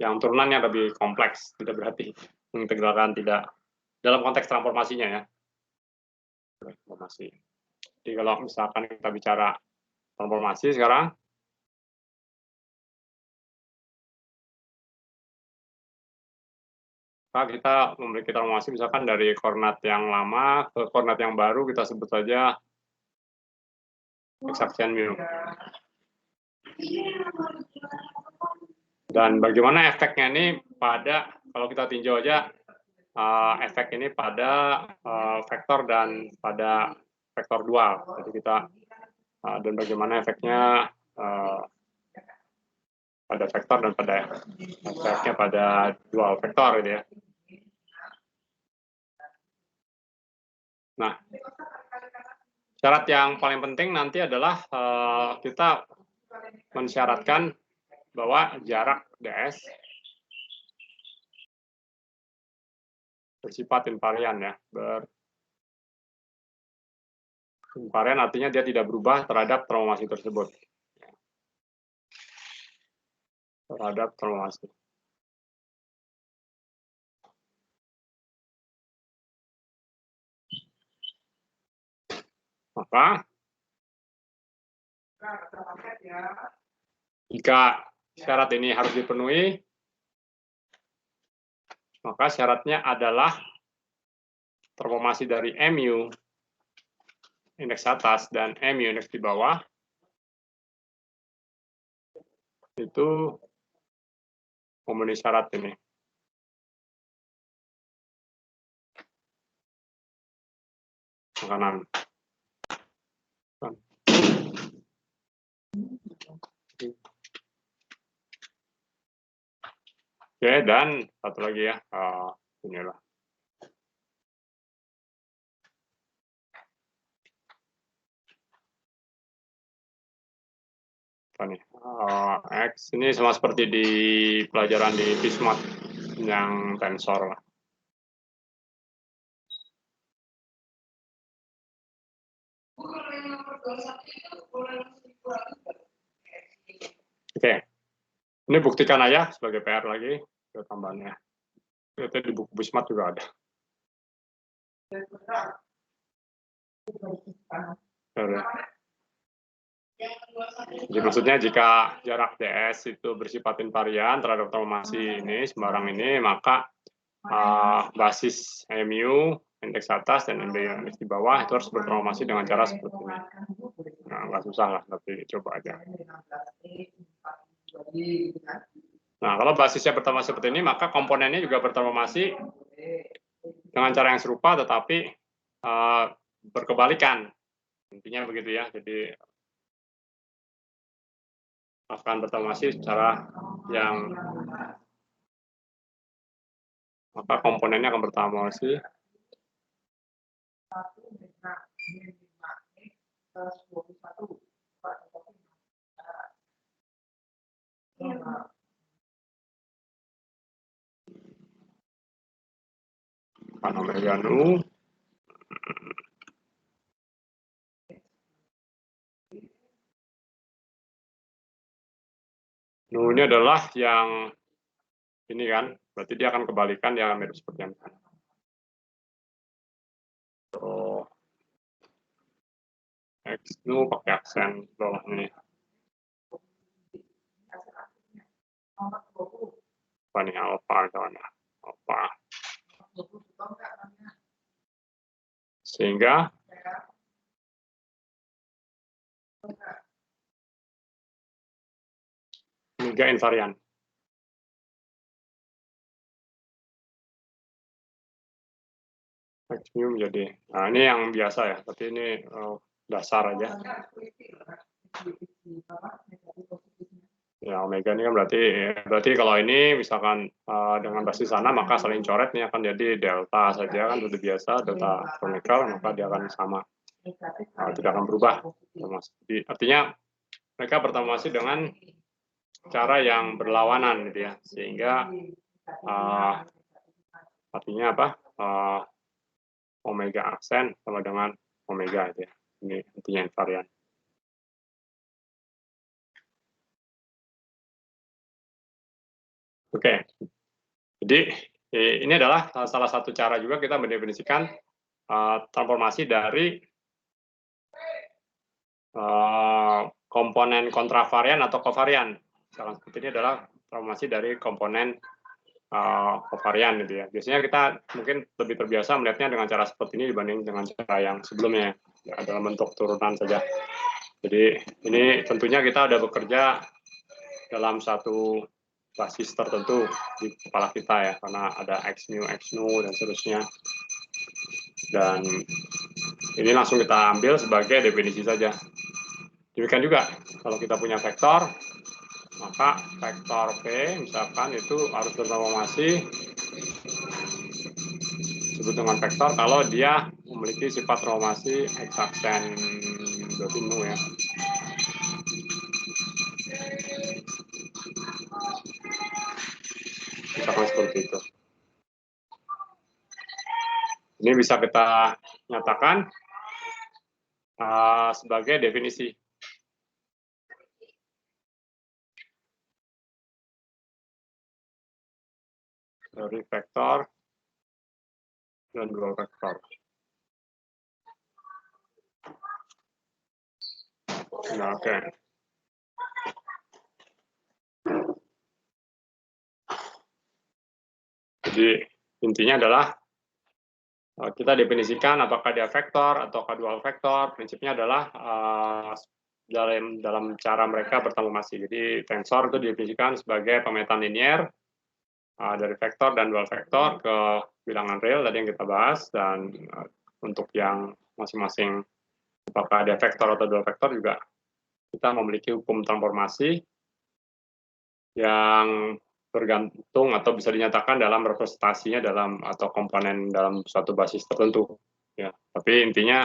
yang turunannya lebih kompleks, tidak berarti mengintegralkan tidak dalam konteks transformasinya ya. Transformasi. Jadi kalau misalkan kita bicara transformasi sekarang, kita memiliki transformasi misalkan dari koordinat yang lama ke koordinat yang baru, kita sebut saja eksaksian mu. Dan bagaimana efeknya ini pada, kalau kita tinjau aja efek ini pada vektor dan pada vektor dual. Jadi kita dan bagaimana efeknya pada vektor dan pada efeknya pada dual vektor gitu ya. Nah, syarat yang paling penting nanti adalah kita mensyaratkan bahwa jarak ds bersifat invarian ya. Invarian artinya dia tidak berubah terhadap transformasi tersebut. Terhadap transformasi. Maka jika syarat ini harus dipenuhi, maka syaratnya adalah transformasi dari MU indeks atas dan MU indeks di bawah itu memenuhi syarat ini. Makanan. Oke, dan satu lagi ya, inilah. Apa nih? X ini sama seperti di pelajaran di Bismat yang tensor lah. Oke, ini buktikan aja sebagai PR lagi ke tambahannya. Itu di buku Bismat juga ada. Jadi maksudnya jika jarak DS itu bersifat invarian terhadap transformasi ini sembarang ini, maka basis MU indeks atas dan MBU indeks di bawah itu harus bertransformasi dengan cara seperti ini. Nah, nggak susah lah, tapi coba aja. Nah, kalau basisnya bertransformasi seperti ini, maka komponennya juga bertransformasi dengan cara yang serupa, tetapi berkebalikan. Intinya begitu ya. Jadi akan bertransformasi secara yang maka komponennya akan bertransformasi omega nu ini adalah yang ini kan, berarti dia akan kebalikan, dia akan mirip seperti yang kan. So, X nu pakai aksen bawah ini. Apa nih alpha kawan? Alpha. Sehingga omega invarian. X mu menjadi, nah ini yang biasa ya, tapi ini dasar aja. Ya omega ini kan berarti kalau ini misalkan dengan basis sana maka saling coret nih akan jadi delta saja kan sudah biasa delta kronikal, maka dia akan sama, tidak akan berubah. Jadi artinya mereka bertransformasi dengan cara yang berlawanan gitu ya, sehingga artinya apa? Omega aksen sama dengan omega aja. Ini intinya invarian. Oke, jadi ini adalah salah satu cara juga kita mendefinisikan transformasi dari komponen kontravarian atau kovarian. Salah satu ini adalah transformasi dari komponen kovarian gitu ya. Biasanya kita mungkin lebih terbiasa melihatnya dengan cara seperti ini dibanding dengan cara yang sebelumnya ya, dalam bentuk turunan saja. Jadi ini tentunya kita ada bekerja dalam satu basis tertentu di kepala kita ya, karena ada X nu, dan seterusnya. Dan ini langsung kita ambil sebagai definisi saja. Demikian juga kalau kita punya vektor, maka vektor P misalkan itu harus bertransformasi disebut dengan vektor kalau dia memiliki sifat transformasi X aksen berarti nu ya. Misalkan seperti itu. Ini bisa kita nyatakan sebagai definisi. Dari vektor dan dual vektor. Nah, oke. Jadi intinya adalah kita definisikan apakah dia vektor atau dual vektor. Prinsipnya adalah dalam cara mereka bertransformasi. Jadi tensor itu didefinisikan sebagai pemetaan linier dari vektor dan dual vektor ke bilangan real tadi yang kita bahas, dan untuk yang masing-masing apakah ada vektor atau dual vektor juga kita memiliki hukum transformasi yang bergantung atau bisa dinyatakan dalam representasinya dalam atau komponen dalam suatu basis tertentu, ya. Tapi intinya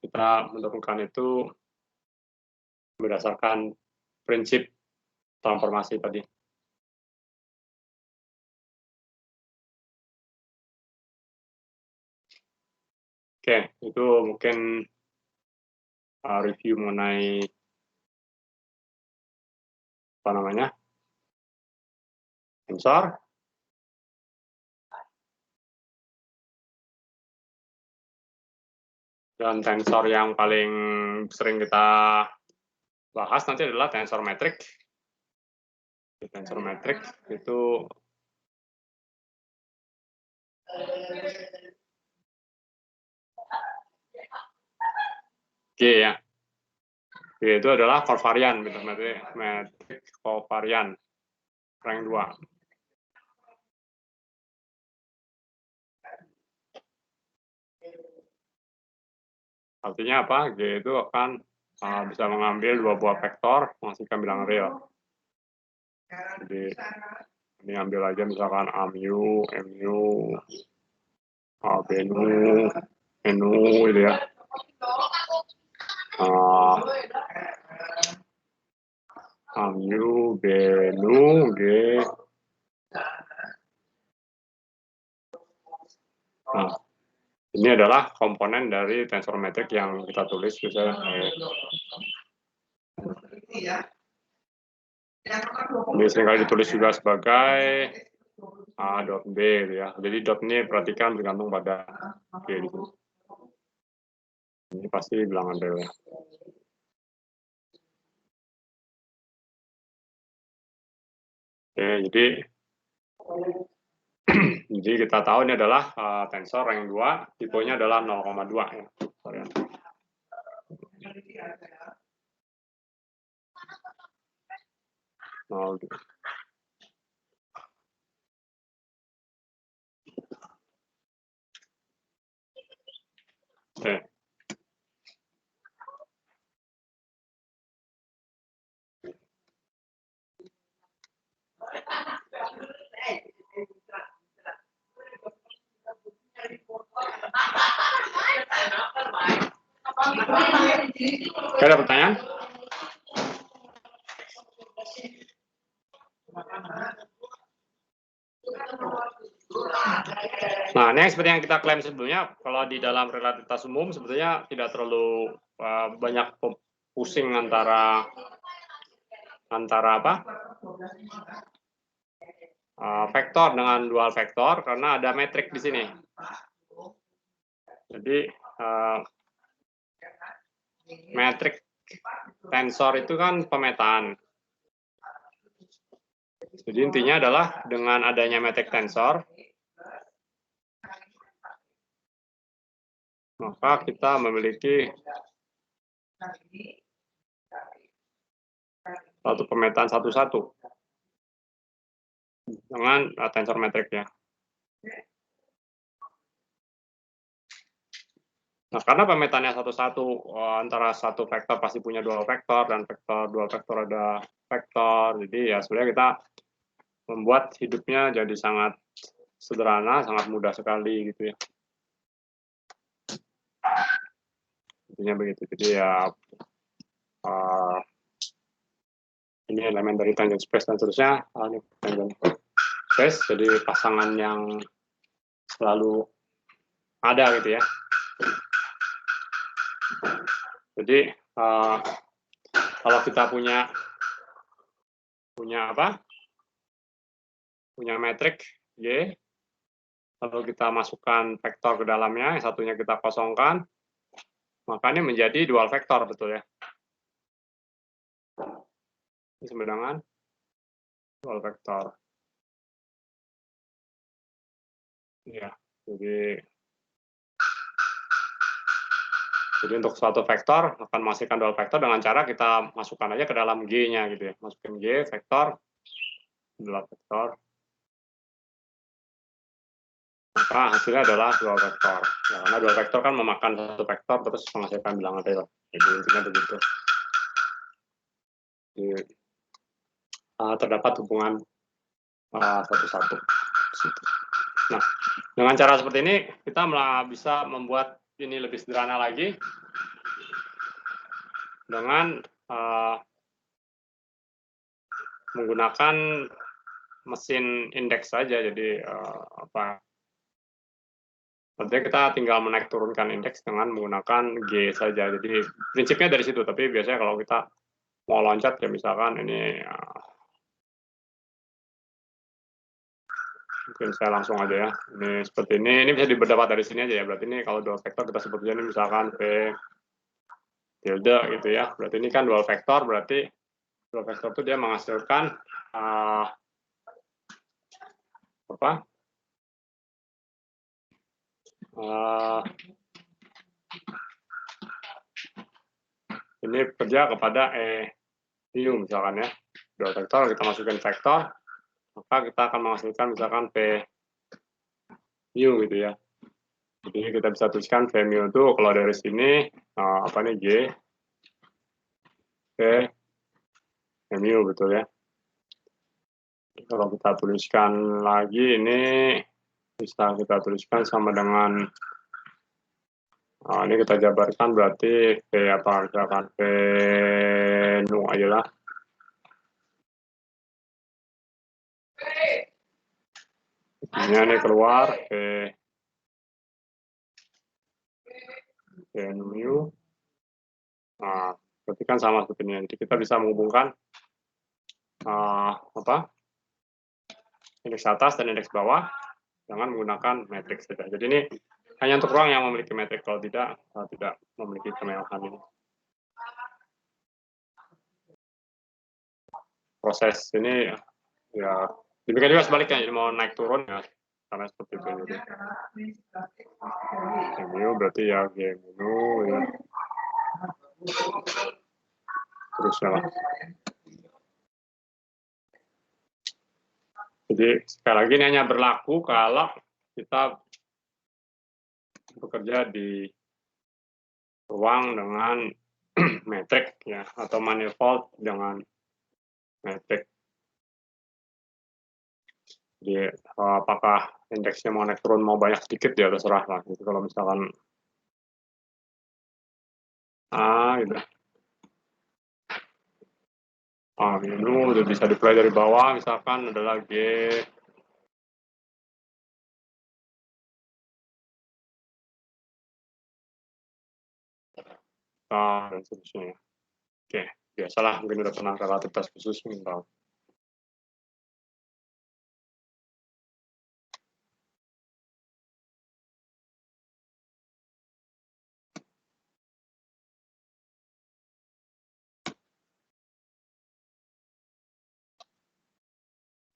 kita menentukan itu berdasarkan prinsip transformasi tadi. Oke, itu mungkin review mengenai apa namanya tensor. Dan tensor yang paling sering kita bahas nanti adalah tensor metrik. Tensor metrik itu G ya. G itu adalah kovarian, metrik kovarian rank 2. Artinya apa? G itu akan bisa mengambil dua buah vektor menghasilkan bilangan real. Jadi ini ambil aja misalkan mu, mu, bnu, nu gitu ya. Mu, bnu, g. Nah, ini adalah komponen dari tensor metrik yang kita tulis misalnya. Ini seringkali ditulis juga sebagai dot B ya. Jadi dot ini perhatikan bergantung pada G itu. Ini pasti bilangan real ya. Oke, jadi kita tahu ini adalah tensor rank 2, tipenya adalah 0,2 ya. Oke. Ada pertanyaan? Nah, ini seperti yang kita klaim sebelumnya, kalau di dalam relativitas umum sebetulnya tidak terlalu banyak pusing antara apa? Vektor dengan dual vektor karena ada metrik di sini. Jadi metrik tensor itu kan pemetaan. Jadi intinya adalah dengan adanya metrik tensor, maka kita memiliki satu pemetaan satu-satu dengan tensor metriknya. Nah, karena pemetaannya satu-satu, antara satu vektor pasti punya dua vektor, dan dua vektor ada vektor, jadi ya sebenarnya kita membuat hidupnya jadi sangat sederhana, sangat mudah sekali gitu ya. Intinya begitu. Jadi ya ini elemen dari tangent space dan seterusnya. Ini tangent space, jadi pasangan yang selalu ada gitu ya. Jadi kalau kita punya apa? Punya metrik Y, lalu kita masukkan vektor ke dalamnya, yang satunya kita kosongkan, maka ini menjadi dual vektor, betul ya. Ini sama dengan dual vektor. Ya, jadi Jadi untuk suatu vektor akan menghasilkan dual vektor dengan cara kita masukkan aja ke dalam G-nya gitu ya. Masukin G vektor, dual vektor. Maka hasilnya adalah dual vektor. Ya, karena dual vektor kan memakan satu vektor terus menghasilkan bilangan real. Jadi intinya begitu. Jadi, terdapat hubungan satu-satu. Nah, dengan cara seperti ini kita bisa membuat ini lebih sederhana lagi dengan menggunakan mesin indeks saja. Jadi nanti kita tinggal menaik turunkan indeks dengan menggunakan G saja. Jadi prinsipnya dari situ. Tapi biasanya kalau kita mau loncat ya misalkan ini mungkin saya langsung aja ya. Ini seperti ini. Ini bisa didapat dari sini aja ya. Berarti ini kalau dual vektor kita sebut aja ini misalkan V tilde gitu ya. Berarti ini kan dual vektor. Berarti dual vektor itu dia menghasilkan ini bekerja kepada mu misalkan ya. Dual vektor kita masukin vektor, maka kita akan menghasilkan misalkan V mu gitu ya. Jadi kita bisa tuliskan V mu itu kalau dari sini apa nih G V mu betul ya. Kalau kita tuliskan lagi ini bisa kita tuliskan sama dengan ini kita jabarkan berarti V apa misalkan V nu aja lah. Ini keluar V mu. Nah, berarti kan sama seperti ini. Jadi kita bisa menghubungkan indeks atas dan indeks bawah dengan menggunakan matriks saja. Jadi ini hanya untuk ruang yang memiliki metrik, kalau tidak memiliki kemewahan ini. Proses ini ya demikian juga sebaliknya, jadi mau naik turun ya karena seperti itu. Jadi mu berarti ya G mu ya. Terusnya lah. Jadi sekali lagi ini hanya berlaku kalau kita bekerja di ruang dengan metrik ya, atau manifold dengan metrik. Jadi apakah indeksnya mau naik turun mau banyak sedikit ya terserah lah. Jadi kalau misalkan gitu. Ini udah bisa di-play dari bawah, misalkan adalah G. Dan seterusnya. Oke, biasalah mungkin udah pernah relativitas khusus mungkin.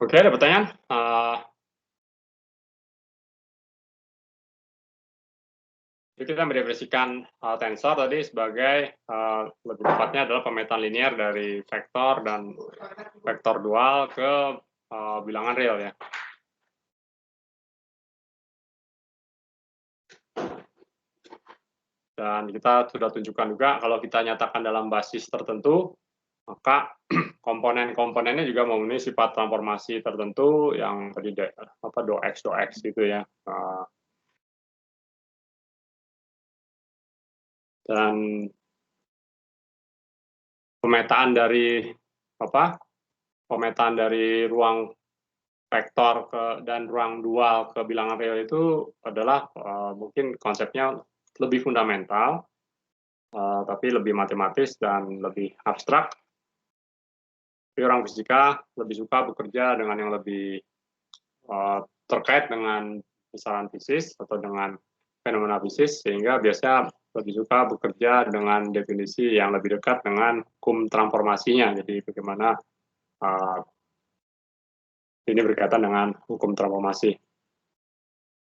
Oke, ada pertanyaan? Jadi kita mendefinisikan tensor tadi sebagai lebih tepatnya adalah pemetaan linear dari vektor dan vektor dual ke bilangan real ya. Dan kita sudah tunjukkan juga kalau kita nyatakan dalam basis tertentu, maka komponen-komponennya juga memenuhi sifat transformasi tertentu yang tadi do x gitu ya. Dan pemetaan dari ruang vektor dan ruang dual ke bilangan real itu adalah mungkin konsepnya lebih fundamental, tapi lebih matematis dan lebih abstrak. Tapi orang fisika lebih suka bekerja dengan yang lebih terkait dengan besaran fisis atau dengan fenomena fisis, sehingga biasanya lebih suka bekerja dengan definisi yang lebih dekat dengan hukum transformasinya. Jadi bagaimana ini berkaitan dengan hukum transformasi,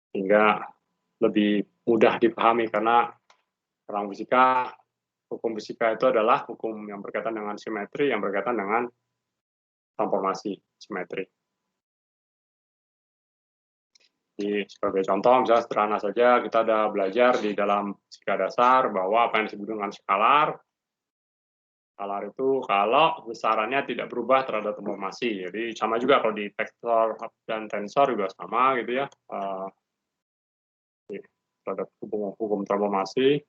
sehingga lebih mudah dipahami karena Orang fisika, hukum fisika itu adalah hukum yang berkaitan dengan simetri, yang berkaitan dengan transformasi simetri. Jadi sebagai contoh, misalnya sederhana saja, kita ada belajar di dalam fisika dasar bahwa apa yang disebut dengan skalar, skalar itu kalau besarannya tidak berubah terhadap transformasi. Jadi sama juga kalau di vektor dan tensor juga sama gitu ya, terhadap hukum transformasi.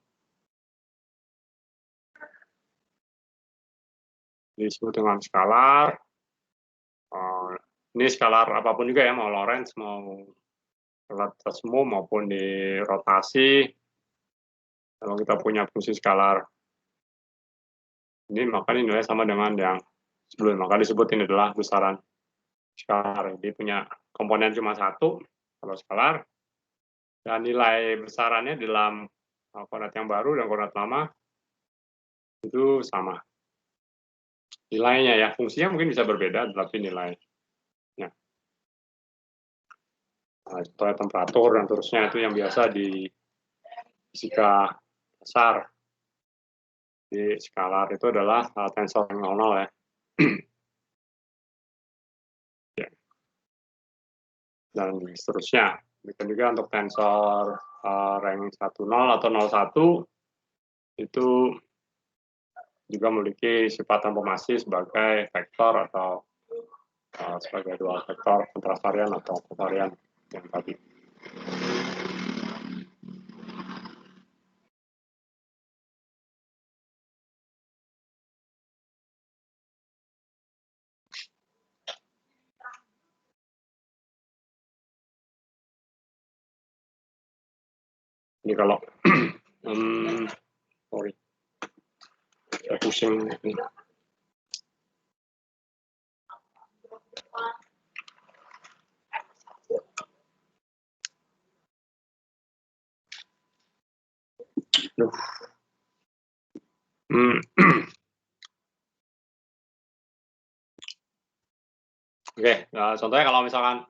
Disebut dengan skalar. Ini skalar apapun juga ya, mau Lorentz, mau semua maupun di rotasi. Kalau kita punya fungsi skalar ini, maka ini nilai sama dengan yang sebelumnya. Maka disebut ini adalah besaran skalar. Jadi punya komponen cuma satu kalau skalar, dan nilai besarannya dalam koordinat yang baru dan koordinat lama itu sama. Nilainya ya, fungsinya mungkin bisa berbeda, tapi nilainya. Contohnya temperatur dan terusnya itu yang biasa di fisika dasar. Di skalar itu adalah tensor yang 0 ya. Dan seterusnya. Demikian juga untuk tensor rank 10 atau 01 itu juga memiliki sifat transformasi sebagai vektor atau sebagai dual vektor kontravarian atau kovarian yang tadi. Ini kalau sorry, saya pusing ini. Oke, contohnya kalau misalkan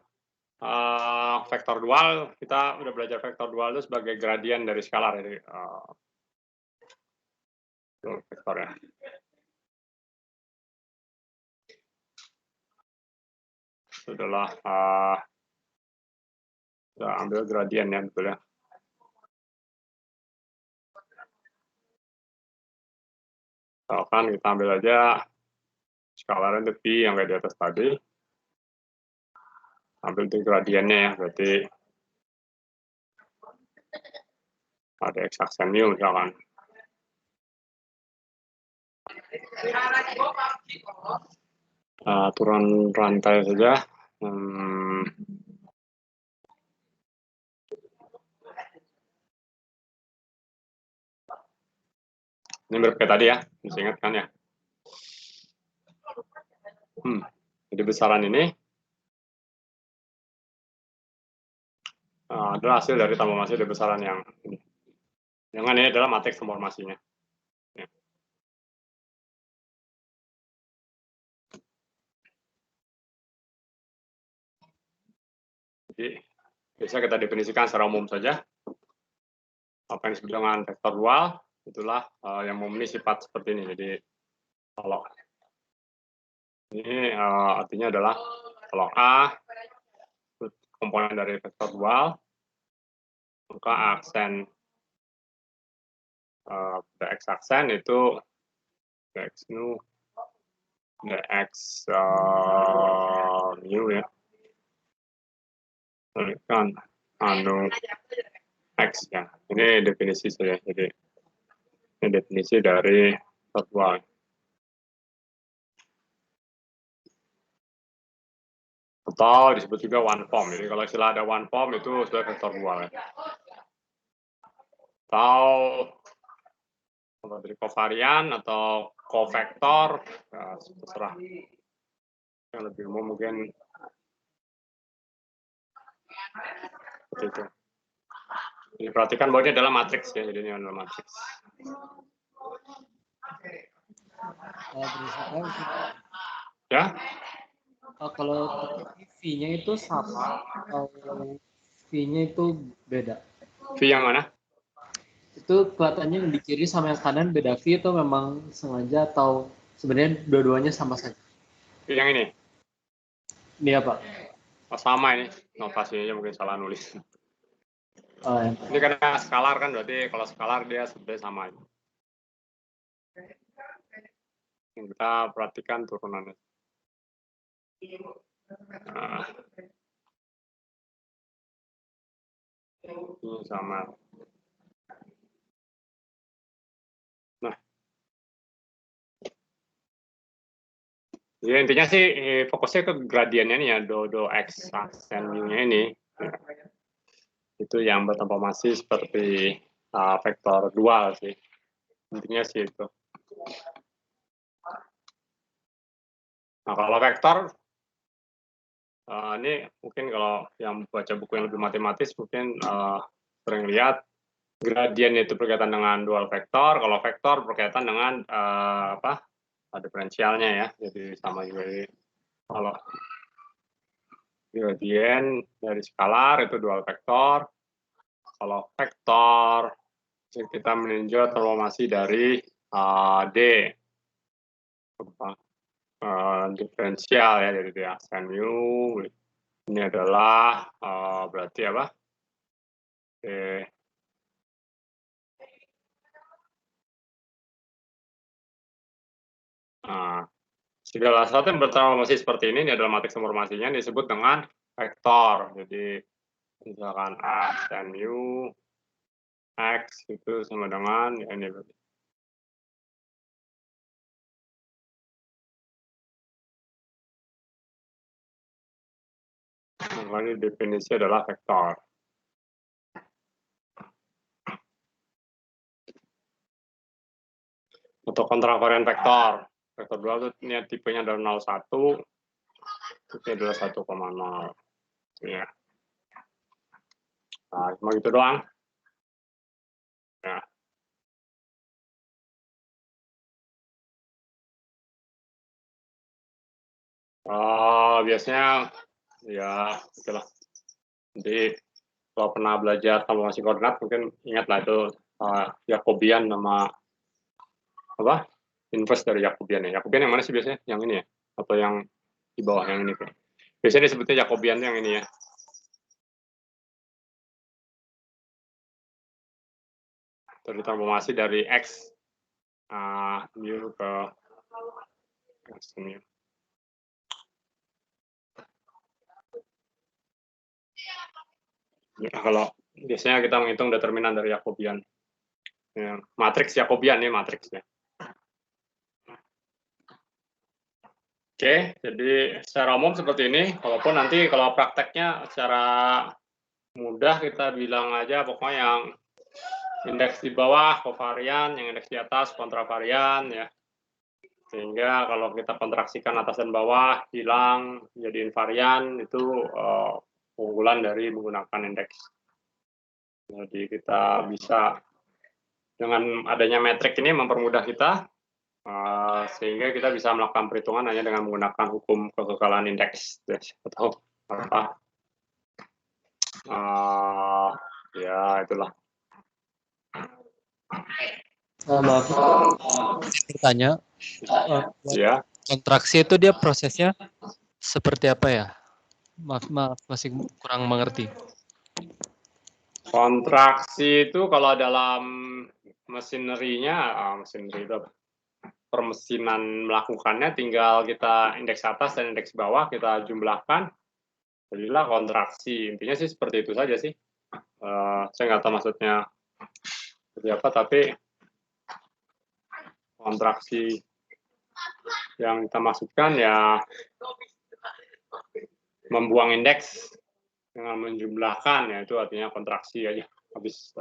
vektor dual, kita udah belajar vektor dual itu sebagai gradien dari skalar, jadi vektor ya. Itu adalah kita ambil gradien ya, betul ya. Misalkan kita ambil aja skalar itu pi yang kayak di atas tadi. Ambil itu gradiennya ya, berarti ada x aksen mu misalkan. Aturan rantai saja. Ini berbeda tadi ya, masih ingat kan ya? Jadi besaran ini adalah hasil dari transformasi dari besaran yang ini. Yang ini adalah matriks transformasinya. Ya. Jadi bisa kita definisikan secara umum saja. Apa yang disebut dengan vektor dual itulah yang memenuhi sifat seperti ini. Jadi kalau ini artinya adalah kalau A komponen dari vektor dual, maka aksen dx aksen itu dx nu dx mu ya, kan x ya. Ini definisi saja. Jadi ini definisi dari vektor dual. Atau disebut juga one form. Jadi kalau istilah ada one form itu sudah vektor dual ya. Atau dari kovarian atau kovektor, ya, terserah. Yang lebih umum mungkin seperti itu. Jadi perhatikan bahwa ini adalah matriks ya. Jadi ini adalah matriks. Ya. Kalau V-nya itu sama, V-nya itu beda. V yang mana? Itu Itu kelihatannya yang di kiri sama yang kanan beda V itu memang sengaja atau sebenarnya dua-duanya sama saja? Yang ini? Ini apa? Oh, sama ini, notasinya mungkin salah nulis. Oh, ya. Ini karena skalar kan, berarti kalau skalar dia sebenarnya sama. Yang kita perhatikan turunannya. Nah, ini sama. Nah, ya intinya sih fokusnya ke gradiennya nih ya, do x aksen u-nya ini. Ya. Itu yang bertransformasi seperti vektor dual sih. Intinya sih itu. Nah, kalau vektor, ini mungkin kalau yang baca buku yang lebih matematis mungkin sering lihat gradien itu berkaitan dengan dual vektor, kalau vektor berkaitan dengan diferensialnya ya, jadi sama juga. Kalau gradien dari skalar itu dual vektor, kalau vektor kita meninjau transformasi dari D diferensial ya, jadi dia sin mu ini adalah berarti apa? Segala sesuatu yang bertransformasi seperti ini adalah matriks informasinya disebut dengan vektor. Jadi misalkan A sin mu X itu sama dengan ini berarti. Nah, ini definisi adalah vektor. Untuk kontravarian vektor, vektor 2 itu ini tipenya adalah 0,1, tipenya adalah 1,0. Ya. Nah, cuma gitu doang. Ya. Biasanya ya itulah. Jadi kalau pernah belajar transformasi koordinat mungkin ingatlah itu Jacobian nama apa? Inverse dari Jacobian ya. Jacobian yang mana sih biasanya? Yang ini ya? Atau yang di bawah yang ini? Biasanya disebutnya Jacobian yang ini ya. Jadi transformasi dari X mu ke X mu. Ya, kalau biasanya kita menghitung determinan dari Jacobian. Ya, matriks Jacobian ya matriksnya. Oke, jadi secara umum seperti ini. Walaupun nanti kalau prakteknya secara mudah kita bilang aja pokoknya yang indeks di bawah kovarian, yang indeks di atas kontravarian ya. Sehingga kalau kita kontraksikan atas dan bawah hilang jadi invarian itu keunggulan dari menggunakan indeks. Jadi kita bisa dengan adanya metrik ini mempermudah kita sehingga kita bisa melakukan perhitungan hanya dengan menggunakan hukum kekekalan indeks atau apa ya itulah. Maaf, bertanya. Ya. Kontraksi itu dia prosesnya seperti apa ya? Maaf, masih kurang mengerti. Kontraksi itu kalau dalam mesinerinya, mesineri itu permesinan melakukannya tinggal kita indeks atas dan indeks bawah kita jumlahkan, jadilah kontraksi. Intinya sih seperti itu saja sih. Saya nggak tahu maksudnya seperti apa, tapi kontraksi yang kita maksudkan ya membuang indeks dengan menjumlahkan, ya itu artinya kontraksi aja. Habis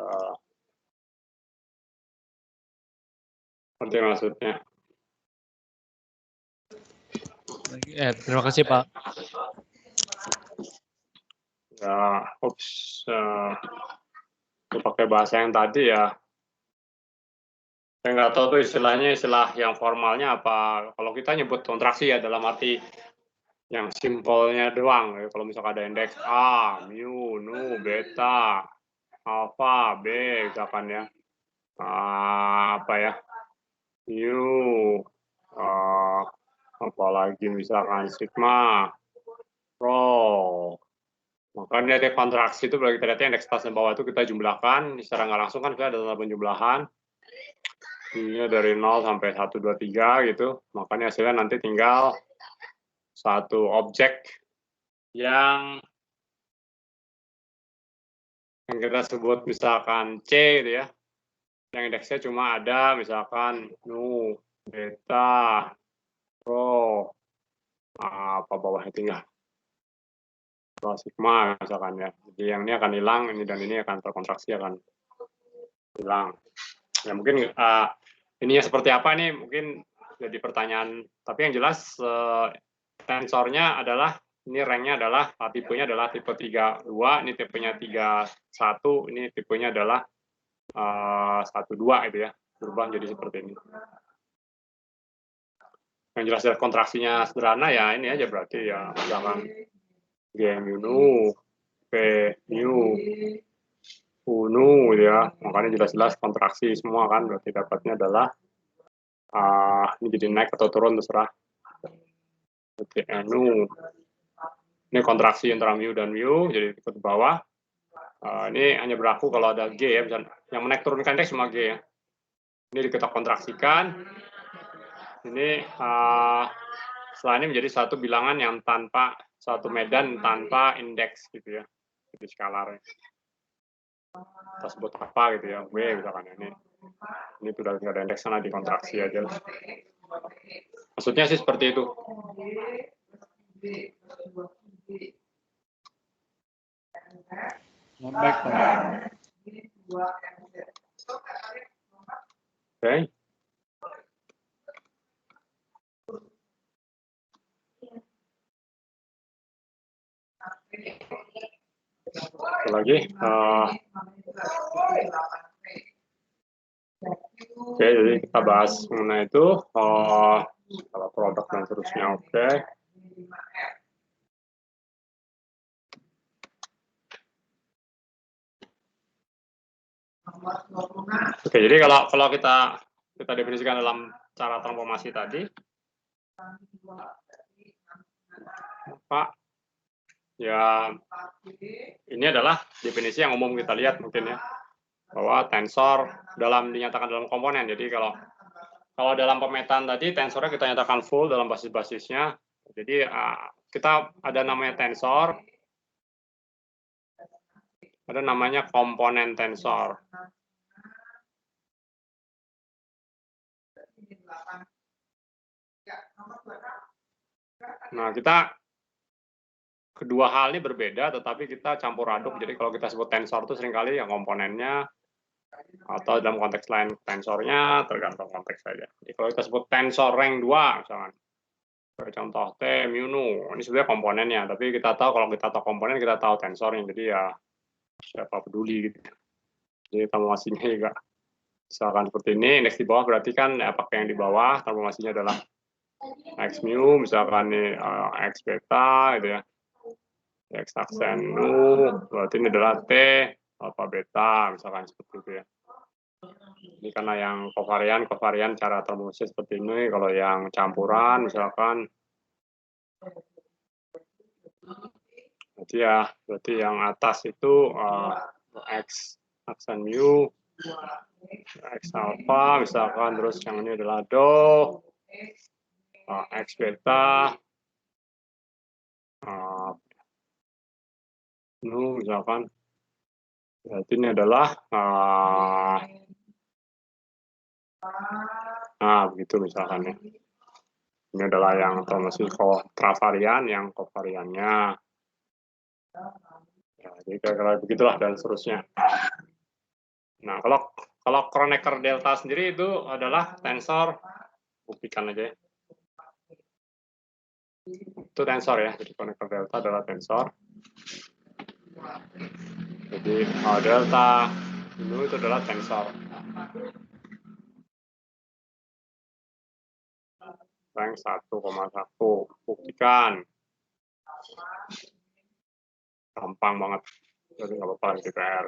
seperti maksudnya. Terima kasih Pak. Ya, pakai bahasa yang tadi ya. Saya nggak tahu tuh istilahnya istilah yang formalnya apa. Kalau kita nyebut kontraksi ya dalam arti yang simpelnya doang. Kalau misalkan ada indeks A, mu, nu, beta, alfa, B, misalkan ya. apa ya, mu, apalagi misalkan sigma, rho. Makanya dari kontraksi itu kalau kita lihat indeks atas dan bawah itu kita jumlahkan secara nggak langsung kan kita ada tanda penjumlahan. Ini dari 0 sampai 1, 2, 3 gitu. Makanya hasilnya nanti tinggal satu objek yang kita sebut misalkan C gitu ya. Yang indeksnya cuma ada misalkan nu, beta, rho, apa bawahnya tinggal. Rho sigma misalkan ya. Jadi yang ini akan hilang, ini dan ini akan terkontraksi akan hilang. Ya mungkin ininya seperti apa nih mungkin jadi pertanyaan. Tapi yang jelas tensornya adalah ini ranknya adalah tipenya adalah tipe 32, ini tipenya 31, ini tipenya adalah 12 itu ya, berubah jadi seperti ini. Yang jelas dari kontraksinya sederhana ya ini aja berarti ya misalkan G mu nu, P mu, U nu ya, makanya jelas-jelas kontraksi semua kan berarti dapatnya adalah ini jadi naik atau turun terserah. Berarti nu ini kontraksi antara mu dan mu jadi ke bawah. Ini hanya berlaku kalau ada G ya, misalnya yang menaik turunkan indeks cuma G ya. Ini kita kontraksikan. Ini setelah ini menjadi satu bilangan yang tanpa satu medan tanpa indeks gitu ya, jadi skalar. Kita sebut apa gitu ya, W misalkan ini sudah tidak ada indeks sana dikontraksi aja. Maksudnya sih seperti itu. Baik, Pak. Oke. Satu lagi. Oke, jadi kita bahas mengenai itu. Kalau produk dan seterusnya, oke. Oke, jadi kalau kita definisikan dalam cara transformasi tadi, Pak, ya ini adalah definisi yang umum kita lihat mungkin ya, bahwa tensor dinyatakan dalam komponen. Jadi kalau dalam pemetaan tadi tensornya kita nyatakan full dalam basis-basisnya. Jadi kita ada namanya tensor, ada namanya komponen tensor. Nah, kedua hal ini berbeda, tetapi kita campur aduk. Jadi kalau kita sebut tensor itu seringkali yang komponennya, atau dalam konteks lain tensornya, tergantung konteks saja. Jadi kalau kita sebut tensor rank 2, misalkan, contoh T, mu, nu, ini sebenarnya komponennya, tapi kita tahu kalau kita tahu komponen, kita tahu tensornya, jadi ya siapa peduli gitu. Jadi transformasinya juga misalkan seperti ini, indeks di bawah berarti kan ya pakai yang di bawah, transformasinya adalah X mu, misalkan ini X beta gitu ya. X aksen nu, berarti ini adalah T alpha beta, misalkan seperti itu ya. Ini karena yang kovarian cara transformasi seperti ini, kalau yang campuran misalkan berarti yang atas itu X aksen mu, X alpha misalkan, terus yang ini adalah do, X beta, nu misalkan, berarti ini adalah begitu misalkan ya. Ini adalah yang transformasi kontravarian, yang kovariannya. Ya, jadi kira-kira begitulah dan seterusnya. Nah, kalau Kronecker delta sendiri itu adalah tensor, buktikan aja ya. Itu tensor ya, jadi Kronecker delta adalah tensor. Jadi delta itu adalah tensor. Rank 1,1, buktikan. Gampang banget, jadi nggak apa-apa di PR.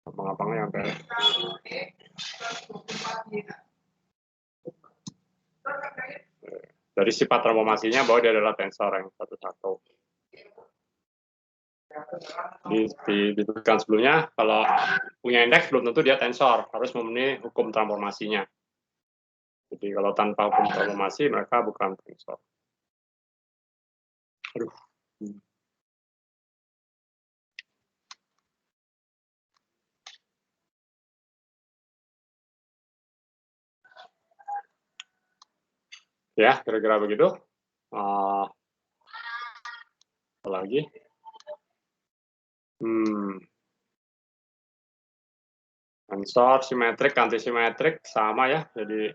Gampang-gampangnya yang beres. Dari sifat transformasinya bahwa dia adalah tensor yang satu-satu. Disebutkan sebelumnya, kalau punya indeks belum tentu dia tensor, harus memenuhi hukum transformasinya. Jadi kalau tanpa hukum transformasi mereka bukan tensor. Aduh. Ya, kira-kira begitu. Apa lagi? Tensor, simetrik, antisimetrik sama ya. Jadi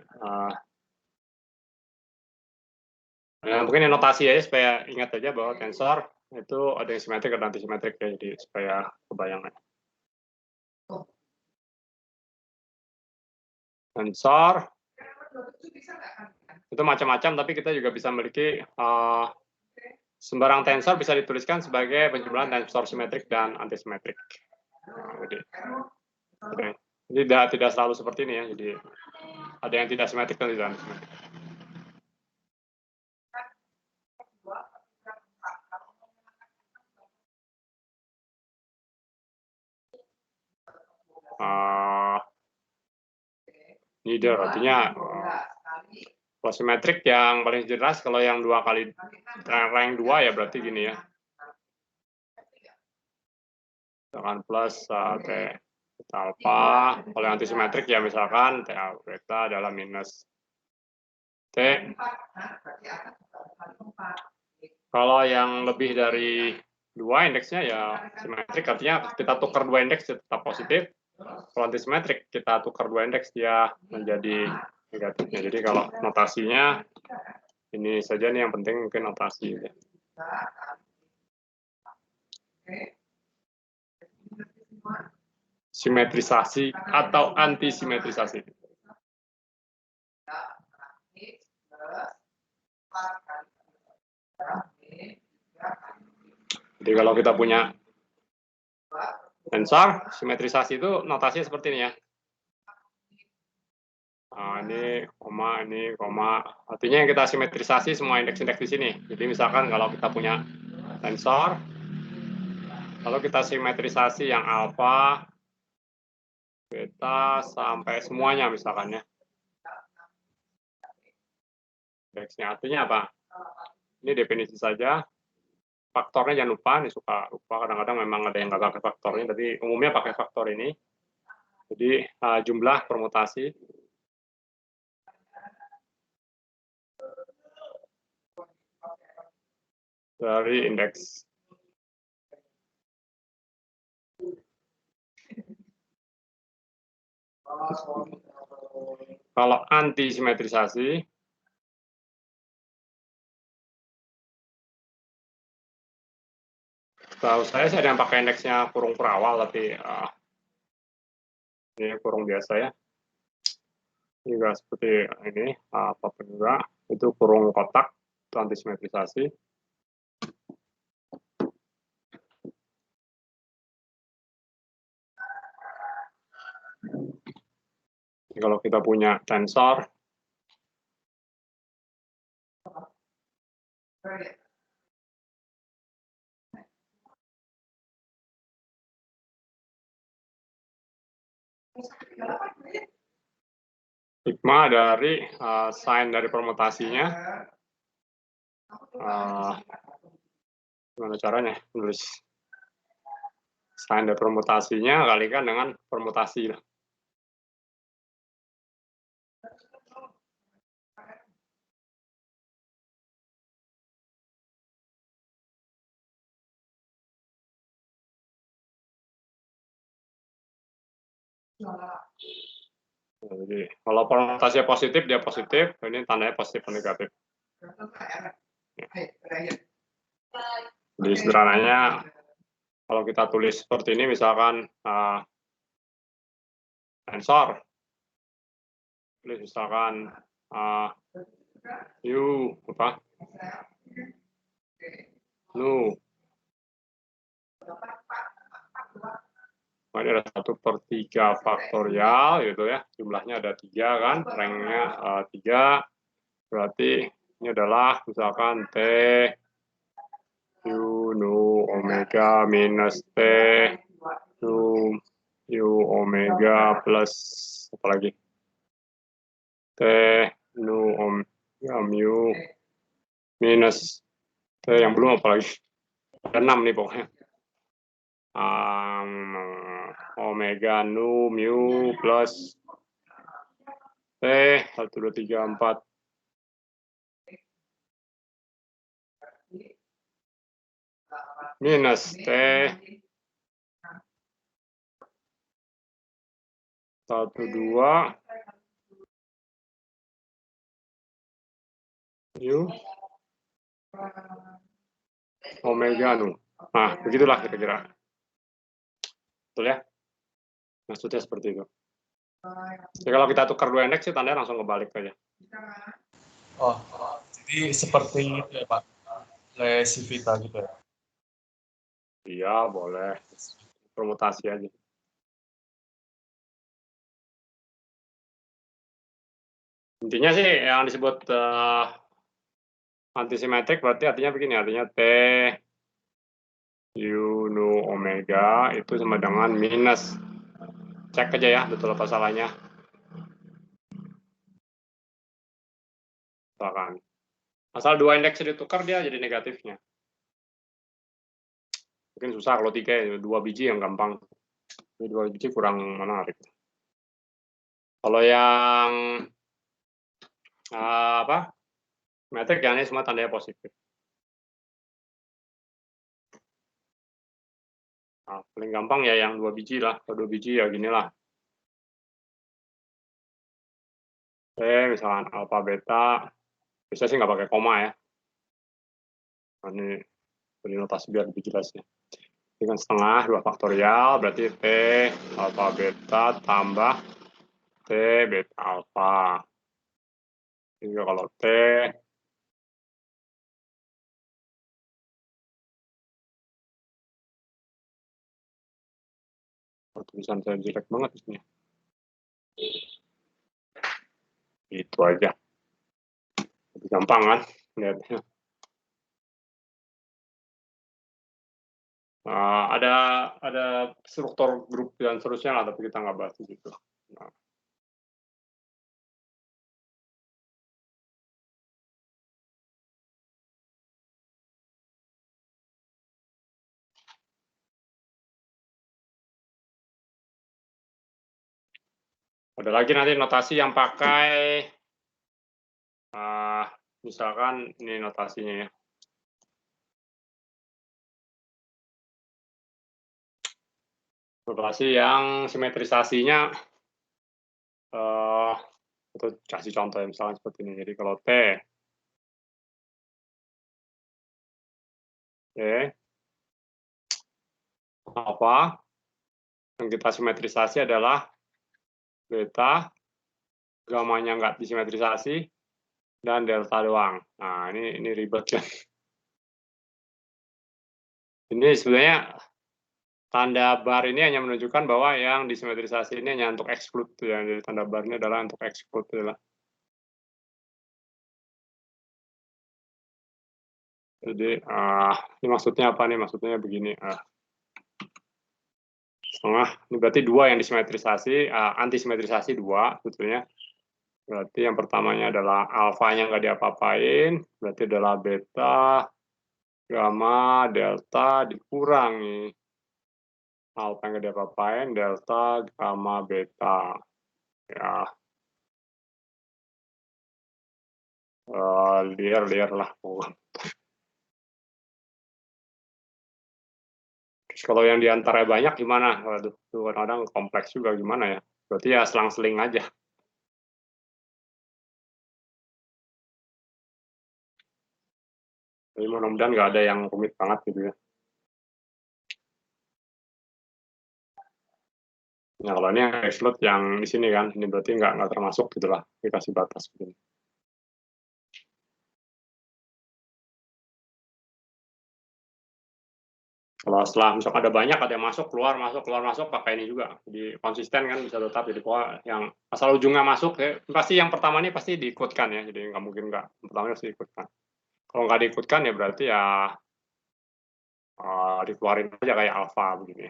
mungkin notasi aja supaya ingat aja bahwa tensor itu ada yang simetrik dan antisimetrik ya. Jadi supaya kebayangan. Tensor itu macam-macam, tapi kita juga bisa memiliki sembarang tensor bisa dituliskan sebagai penjumlahan tensor simetrik dan antisimetrik. Jadi tidak selalu seperti ini ya. Jadi ada yang tidak simetrik dan tidak antisimetrik. Neither artinya kalau simetrik yang paling jelas kalau yang 2 kali rank 2 ya berarti gini ya. Misalkan plus T alpha, kalau yang antisimetrik ya misalkan T beta adalah minus T. Kalau yang lebih dari 2 indeksnya ya simetrik, artinya kita tukar 2 indeks tetap positif. Kalau antisimetrik kita tukar 2 indeks dia menjadi negatifnya. Jadi kalau notasinya ini saja nih yang penting mungkin notasi. Simetrisasi atau antisimetrisasi. Jadi kalau kita punya tensor, simetrisasi itu notasinya seperti ini ya. Nah, ini koma. Artinya yang kita simetrisasi semua indeks-indeks di sini. Jadi misalkan kalau kita punya tensor, lalu kita simetrisasi yang alfa, beta, sampai semuanya misalkan ya. Indeksnya artinya apa? Ini definisi saja. Faktornya jangan lupa, ini suka lupa. Kadang-kadang memang ada yang nggak pakai faktornya, tapi umumnya pakai faktor ini. Jadi jumlah permutasi dari indeks. Kalau antisimetrisasi, tahu saya sih ada yang pakai indeksnya kurung perawal, tapi ini kurung biasa ya. Ini juga seperti ini, apapun juga, itu kurung kotak, itu antisimetrisasi. Jadi kalau kita punya tensor, sigma dari sign dari permutasinya, gimana caranya nulis sign dari permutasinya kalikan dengan permutasi. Jadi kalau permutasinya positif dia positif, ini tandanya positif atau negatif. Jadi sederhananya kalau kita tulis seperti ini, misalkan tensor, tulis misalkan u apa? Nu. Oh, ini ada 1/. per 3 faktorial gitu ya, jumlahnya ada 3 kan, ranknya 3, berarti ini adalah misalkan T U nu omega minus T U omega plus apa lagi, T nu omega mu minus T yang belum apa lagi, ada 6 nih pokoknya, omega nu mu plus T 1 2 3 4 minus T 1 2 mu omega nu. Nah, begitulah kira-kira. Betul ya? Maksudnya seperti itu. Jadi kalau kita tukar 2 indeks sih tandanya langsung kebalik aja. Oh, jadi seperti itu ya Pak, lesivita gitu ya? Iya, boleh. Permutasi aja. Intinya sih yang disebut antisimetrik berarti artinya begini, artinya T U nu omega itu sama dengan minus. Cek aja ya, betul apa salahnya. Misalkan. Asal 2 indeks ditukar dia jadi negatifnya. Mungkin susah kalau 3, 2 biji yang gampang. 2 biji kurang menarik. Kalau yang apa? Metrik yang ini semua tandanya positif. Nah, paling gampang ya yang 2 biji lah. Kalau 2 biji ya ginilah. Misalkan alfa beta. Biasanya sih nggak pakai koma ya. Nah, ini notasi biar lebih jelas ya. Dengan setengah 2 faktorial berarti T alfa beta tambah T beta alfa. Juga kalau T tulisan saya jelek banget di sini. Itu aja. Lebih gampang kan lihatnya. Ada struktur grup dan seterusnya lah, tapi kita nggak bahas di situ. Nah. Ada lagi nanti notasi yang pakai, misalkan ini notasinya ya. Notasi yang simetrisasinya, atau kasih contoh yang misalkan seperti ini. Jadi kalau T, apa yang kita simetrisasi adalah beta, gamanya nggak disimetrisasi, dan delta doang. Nah, ini ribet kan. Ini sebenarnya tanda bar ini hanya menunjukkan bahwa yang disimetrisasi ini hanya untuk exclude ya. Jadi tanda bar ini adalah untuk exclude adalah. Jadi ini maksudnya apa nih? Maksudnya begini. Setengah. Ini berarti 2 yang disimetrisasi, antisimetrisasi 2 sebetulnya. Berarti yang pertamanya adalah alfanya nggak diapa-apain, berarti adalah beta, gamma, delta dikurangi alfa yang nggak diapa-apain, delta, gamma, beta. Ya, liar lah. Terus kalau yang diantara banyak gimana? Waduh, kadang-kadang kompleks juga gimana ya? Berarti ya selang-seling aja. Jadi mudah-mudahan nggak ada yang rumit banget gitu ya. Nah, kalau ini yang exclude yang di sini kan, ini berarti nggak termasuk gitulah, dikasih batas begini. Kalau setelah misalkan ada banyak, ada yang masuk, keluar, masuk, pakai ini juga. Jadi konsisten kan bisa tetap. Jadi pokoknya yang asal ujungnya masuk, ya, pasti yang pertama ini pasti diikutkan ya. Jadi nggak mungkin nggak. Yang pertama harus diikutkan. Kalau nggak diikutkan ya berarti ya dikeluarin aja kayak alpha begini.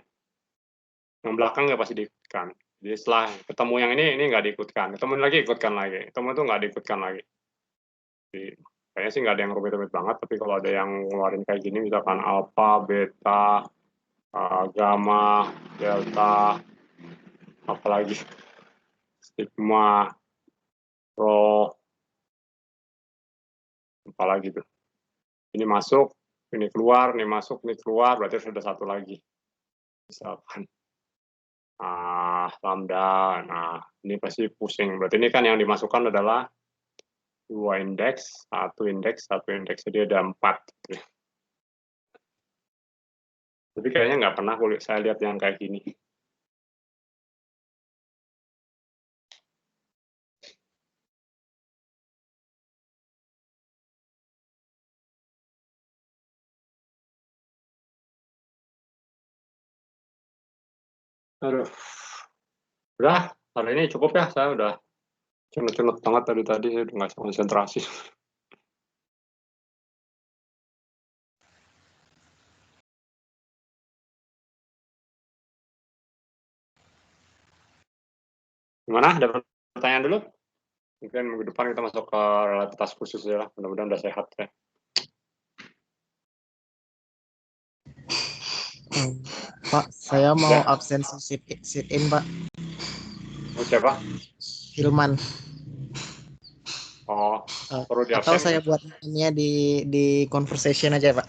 Yang belakang nggak pasti diikutkan. Jadi setelah ketemu yang ini nggak diikutkan. Ketemu lagi, ikutkan lagi. Ketemu itu nggak diikutkan lagi. Jadi kayaknya sih nggak ada yang rumit-rumit banget. Tapi kalau ada yang ngeluarin kayak gini, misalkan alpha, beta, gamma, delta, apalagi sigma, rho, apalagi tuh. Ini masuk, ini keluar, ini masuk, ini keluar, berarti sudah satu lagi. Misalkan lambda, nah ini pasti pusing. Berarti ini kan yang dimasukkan adalah 2 indeks, 1 indeks, 1 indeks. Jadi ada 4. Tapi kayaknya nggak pernah saya lihat yang kayak gini. Aduh. Udah, hari ini cukup ya. Saya udah cenut-cenut banget tadi saya udah nggak konsentrasi. Gimana? Ada pertanyaan dulu? Mungkin minggu depan kita masuk ke relativitas khusus ya. Mudah-mudahan udah sehat ya. Pak, saya mau absensi sit in, Pak. Oh, siapa? Hilman. Oh, perlu di Atau absen. saya buat ini di conversation aja, Pak.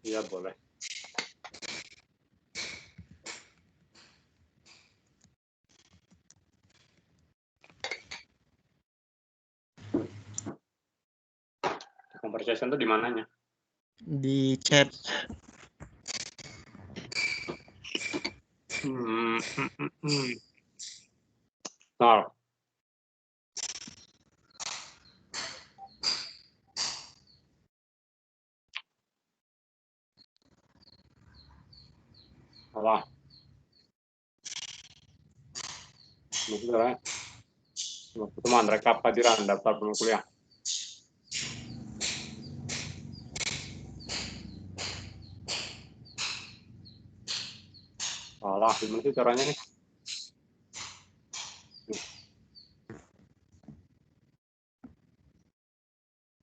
Iya, boleh. Conversation itu di mananya? Di chat. Nah. Salah. Maksudnya, teman rekap hadiran daftar penuh kuliah. Salah, gimana sih caranya nih?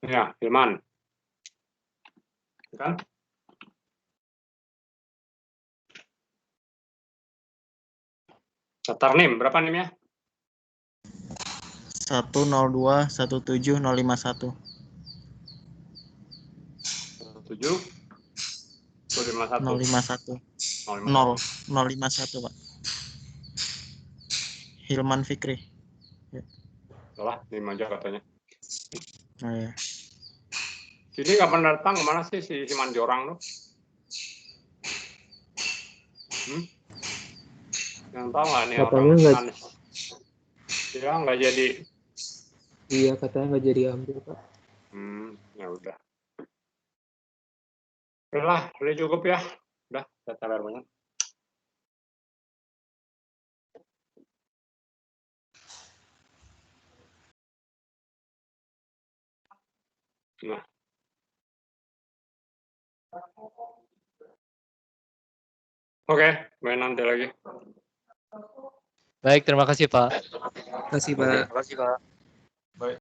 Ya, Hilman. Kan? Daftar NIM, berapa NIM-nya? 102 17 051. 7 051. 051, Pak. Hilman Fikri. Salah, 5 aja katanya. Oh ya. Sini kapan datang? Kemana sih si Manjorang tuh? Yang tahu nggak nih katanya orang? Nggak, dia nggak jadi. iya, katanya nggak jadi ambil, Pak. Ya udah. Udah, udah cukup ya. Udah, saya sabar banyak. Nah. Oke, main nanti lagi. Baik, terima kasih Pak. Terima kasih, Pak. Terima kasih, Pak.